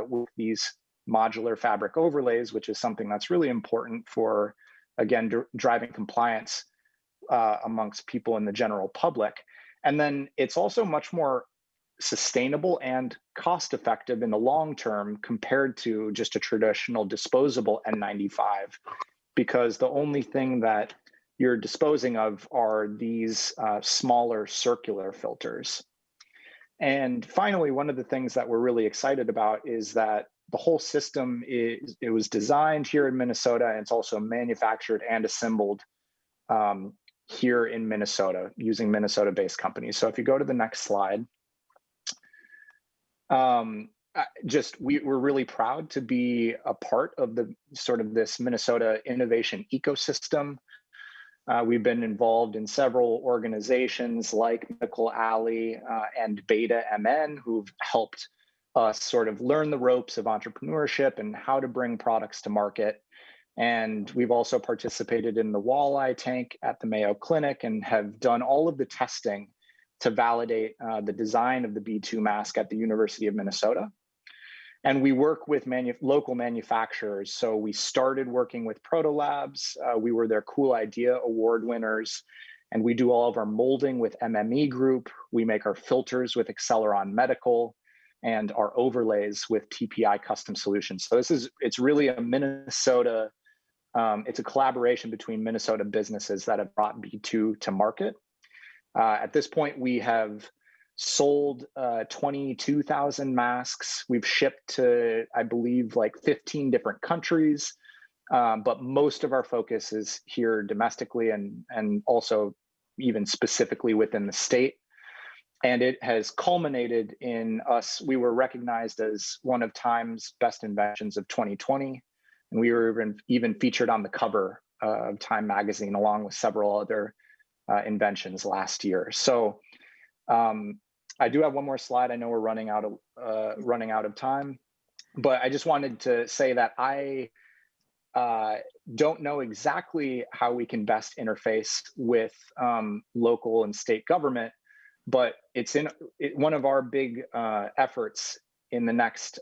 with these modular fabric overlays, which is something that's really important for, again, driving compliance amongst people in the general public. And then it's also much more sustainable and cost effective in the long term compared to just a traditional disposable N95, because the only thing that you're disposing of are these smaller circular filters. And finally, one of the things that we're really excited about is that the whole system it was designed here in Minnesota, and it's also manufactured and assembled here in Minnesota using Minnesota-based companies. So if you go to the next slide, we're really proud to be a part of the sort of this Minnesota innovation ecosystem. We've been involved in several organizations like Medical Alley and Beta MN, who've helped us sort of learn the ropes of entrepreneurship and how to bring products to market. And we've also participated in the walleye tank at the Mayo Clinic and have done all of the testing to validate the design of the B2 mask at the University of Minnesota. And we work with local manufacturers. So we started working with Proto Labs. We were their Cool Idea Award winners. And we do all of our molding with MME Group. We make our filters with Acceleron Medical and our overlays with TPI Custom Solutions. So it's really a Minnesota, it's a collaboration between Minnesota businesses that have brought B2 to market. At this point, we have sold 22,000 masks. We've shipped to, I believe, like 15 different countries, but most of our focus is here domestically and also even specifically within the state. And it has culminated in us. We were recognized as one of Time's best inventions of 2020. And we were even featured on the cover of Time magazine along with several other inventions last year. So I do have one more slide. I know we're running out of time, but I just wanted to say that I don't know exactly how we can best interface with local and state government, but it's one of our big efforts in the next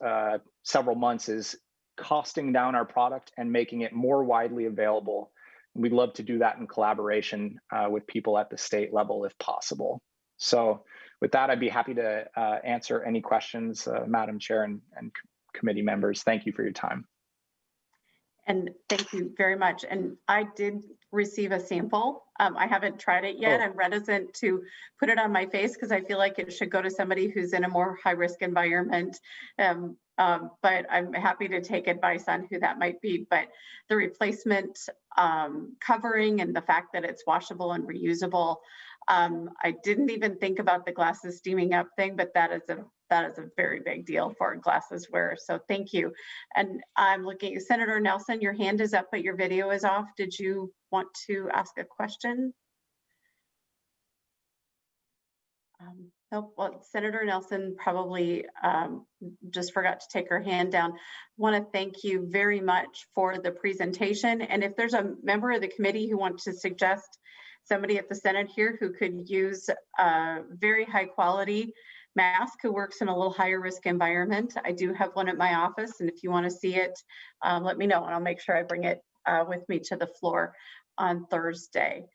several months is costing down our product and making it more widely available. We'd love to do that in collaboration with people at the state level if possible. So with that, I'd be happy to answer any questions, Madam Chair and committee members. Thank you for your time. And thank you very much. And I did receive a sample. I haven't tried it yet. I'm reticent to put it on my face because I feel like it should go to somebody who's in a more high-risk environment. But I'm happy to take advice on who that might be. But the replacement covering and the fact that it's washable and reusable I didn't even think about the glasses steaming up thing, but that is a very big deal for glasses wearers. So thank you. And I'm looking at Senator Nelson, your hand is up, but your video is off. Did you want to ask a question? Nope. Well, Senator Nelson probably just forgot to take her hand down. Want to thank you very much for the presentation. And if there's a member of the committee who wants to suggest somebody at the Senate here who could use a very high quality mask, who works in a little higher risk environment, I do have one at my office. And if you want to see it, let me know and I'll make sure I bring it with me to the floor on Thursday.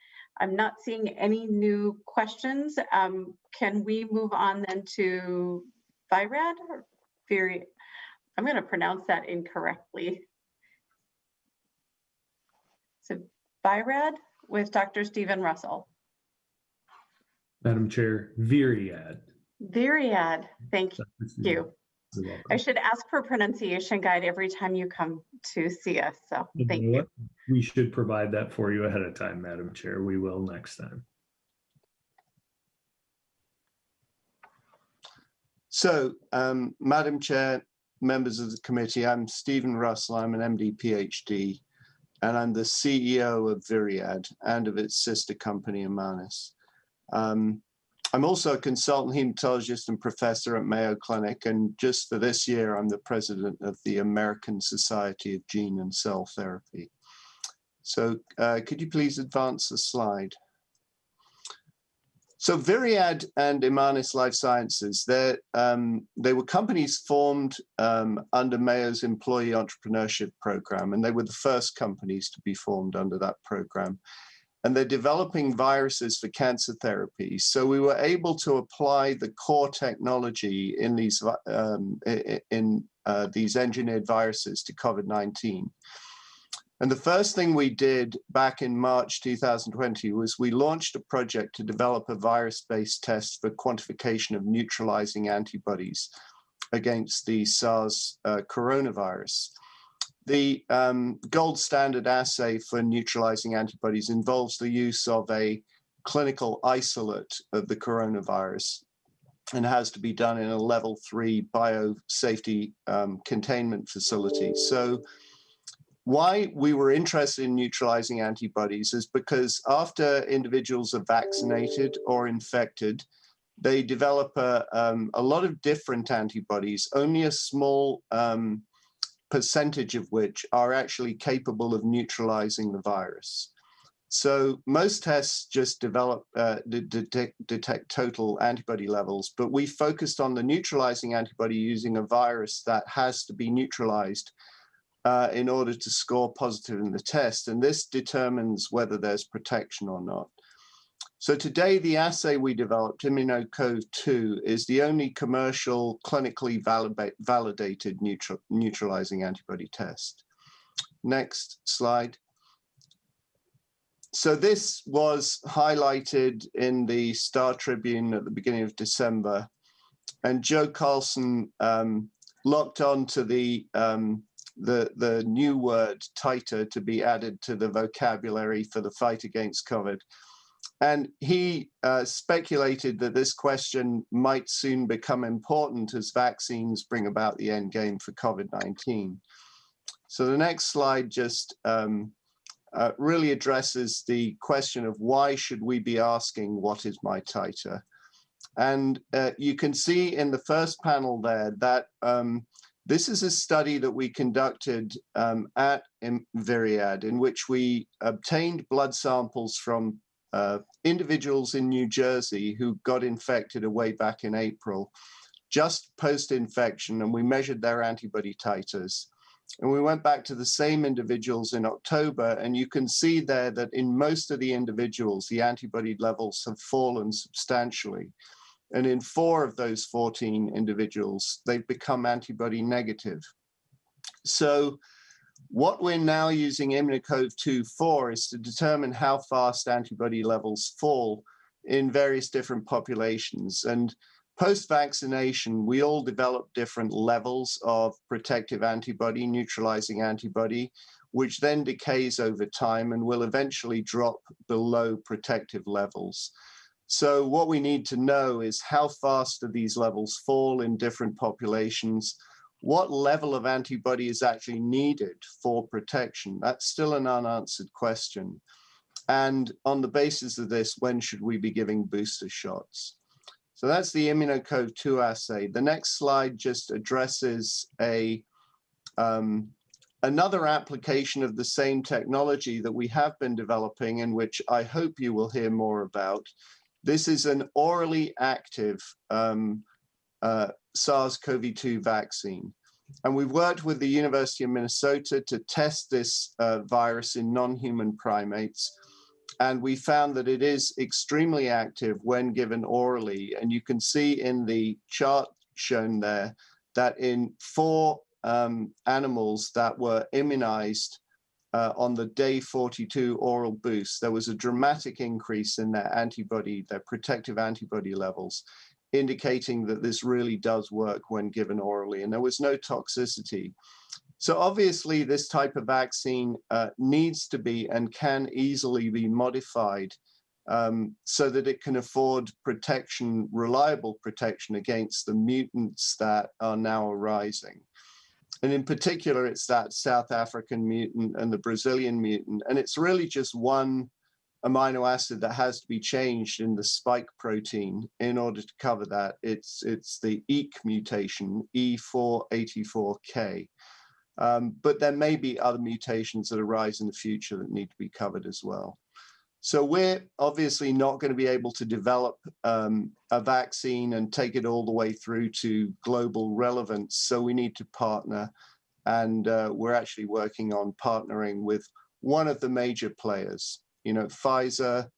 I'm not seeing any new questions. Can we move on then to VIRAD? I'm going to pronounce that incorrectly. So VIRAD with Dr. Stephen Russell. Madam Chair, VIRAD. VIRAD, thank you. I should ask for a pronunciation guide every time you come to see us, so thank you. We should provide that for you ahead of time, Madam Chair. We will next time. So, Madam Chair, members of the committee, I'm Stephen Russell. I'm an MD PhD, and I'm the CEO of VIRAD and of its sister company, Amanis. I'm also a consultant hematologist and professor at Mayo Clinic, and just for this year, I'm the president of the American Society of Gene and Cell Therapy. So could you please advance the slide? So VIRAD and Amanis Life Sciences, they were companies formed under Mayo's Employee Entrepreneurship Program, and they were the first companies to be formed under that program. And they're developing viruses for cancer therapy. So we were able to apply the core technology in these engineered viruses to COVID-19. And the first thing we did back in March 2020 was we launched a project to develop a virus-based test for quantification of neutralizing antibodies against the SARS coronavirus. The gold standard assay for neutralizing antibodies involves the use of a clinical isolate of the coronavirus and has to be done in a level 3 biosafety containment facility. So why we were interested in neutralizing antibodies is because after individuals are vaccinated or infected, they develop a lot of different antibodies, only a small percentage of which are actually capable of neutralizing the virus. So most tests just detect total antibody levels, but we focused on the neutralizing antibody using a virus that has to be neutralized in order to score positive in the test. And this determines whether there's protection or not. So today, the assay we developed, ImmunoCOV-2, is the only commercial, clinically validated neutralizing antibody test. Next slide. So this was highlighted in the Star Tribune at the beginning of December, and Joe Carlson locked on to the new word titer to be added to the vocabulary for the fight against COVID. And he speculated that this question might soon become important as vaccines bring about the end game for COVID-19. So the next slide just really addresses the question of why should we be asking what is my titer? And you can see in the first panel there that this is a study that we conducted at VIRAD, in which we obtained blood samples from individuals in New Jersey who got infected way back in April, just post-infection, and we measured their antibody titers. And we went back to the same individuals in October, and you can see there that in most of the individuals, the antibody levels have fallen substantially. And in 4 of those 14 individuals, they've become antibody negative. So what we're now using ImmunoCOV-2 for is to determine how fast antibody levels fall in various different populations. And post-vaccination, we all develop different levels of protective antibody, neutralizing antibody, which then decays over time and will eventually drop below protective levels. So what we need to know is how fast do these levels fall in different populations? What level of antibody is actually needed for protection? That's still an unanswered question. And on the basis of this, when should we be giving booster shots? So that's the ImmunoCOV-2 assay. The next slide just addresses another application of the same technology that we have been developing, and which I hope you will hear more about. This is an orally active SARS-CoV-2 vaccine. And we've worked with the University of Minnesota to test this virus in non-human primates. And we found that it is extremely active when given orally. And you can see in the chart shown there that in 4 animals that were immunized on the day 42 oral boost, there was a dramatic increase in their antibody, their protective antibody levels, indicating that this really does work when given orally, and there was no toxicity. So obviously this type of vaccine needs to be and can easily be modified so that it can afford protection, reliable protection against the mutants that are now arising. And in particular, it's that South African mutant and the Brazilian mutant. And it's really just one amino acid that has to be changed in the spike protein in order to cover that. It's the EEK mutation, E484K. But there may be other mutations that arise in the future that need to be covered as well. So we're obviously not going to be able to develop a vaccine and take it all the way through to global relevance. So we need to partner, and we're actually working on partnering with one of the major players, you know, Pfizer,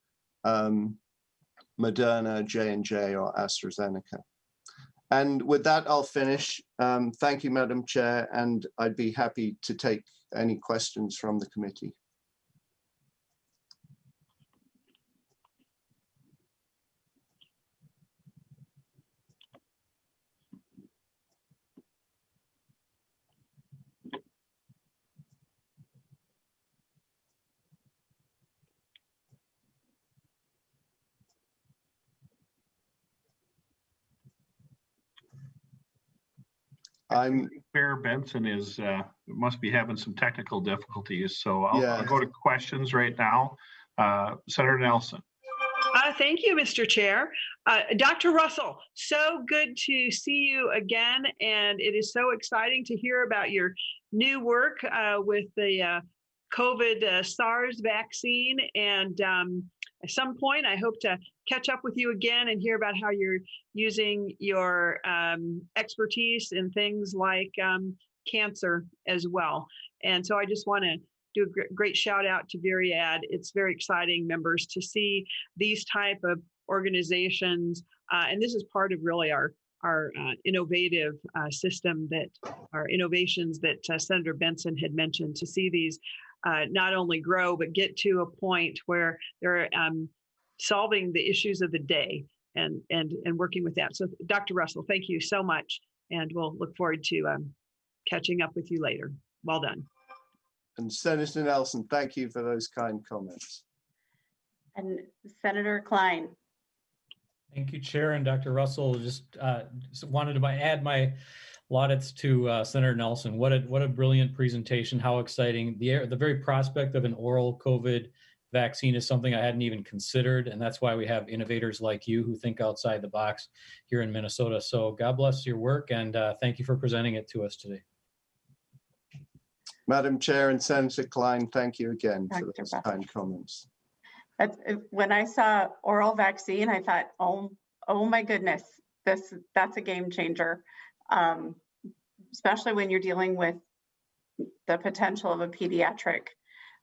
Moderna, J&J, or AstraZeneca. And with that, I'll finish. Thank you, Madam Chair, and I'd be happy to take any questions from the committee. Chair Benson is must be having some technical difficulties, so I'll go to questions right now. Senator Nelson. Thank you, Mr. Chair. Dr. Russell, so good to see you again, and it is so exciting to hear about your new work with the COVID SARS vaccine. And at some point, I hope to catch up with you again and hear about how you're using your expertise in things like cancer as well. And so I just want to do a great shout out to Myriad. It's very exciting, members, to see these type of organizations. And this is part of really our innovative system, that our innovations that Senator Benson had mentioned, to see these not only grow, but get to a point where they're solving the issues of the day and working with that. So Dr. Russell, thank you so much. And we'll look forward to catching up with you later. Well done. And Senator Nelson, thank you for those kind comments. And Senator Klein. Thank you, Chair and Dr. Russell. Just wanted to add my laudits to Senator Nelson. What a brilliant presentation! How exciting! The very prospect of an oral COVID vaccine is something I hadn't even considered, and that's why we have innovators like you who think outside the box here in Minnesota. So God bless your work, and thank you for presenting it to us today. Madam Chair and Senator Klein, thank you again for those kind comments. When I saw oral vaccine, I thought, oh my goodness, that's a game changer, especially when you're dealing with the potential of a pediatric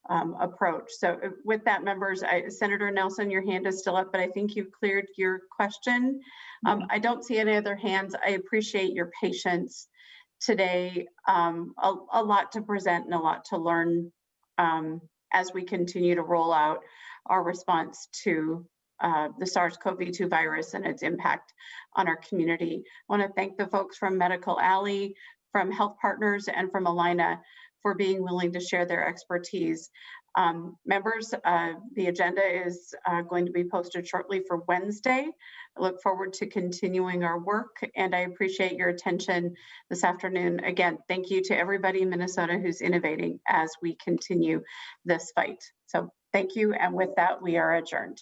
approach. So with that, members, Senator Nelson, your hand is still up, but I think you've cleared your question. I don't see any other hands. I appreciate your patience today. A lot to present and a lot to learn as we continue to roll out our response to the SARS-CoV-2 virus and its impact on our community. I want to thank the folks from Medical Alley, from HealthPartners, and from Allina for being willing to share their expertise. Members, the agenda is going to be posted shortly for Wednesday. I look forward to continuing our work, and I appreciate your attention this afternoon. Again, thank you to everybody in Minnesota who's innovating as we continue this fight. So thank you, and with that, we are adjourned.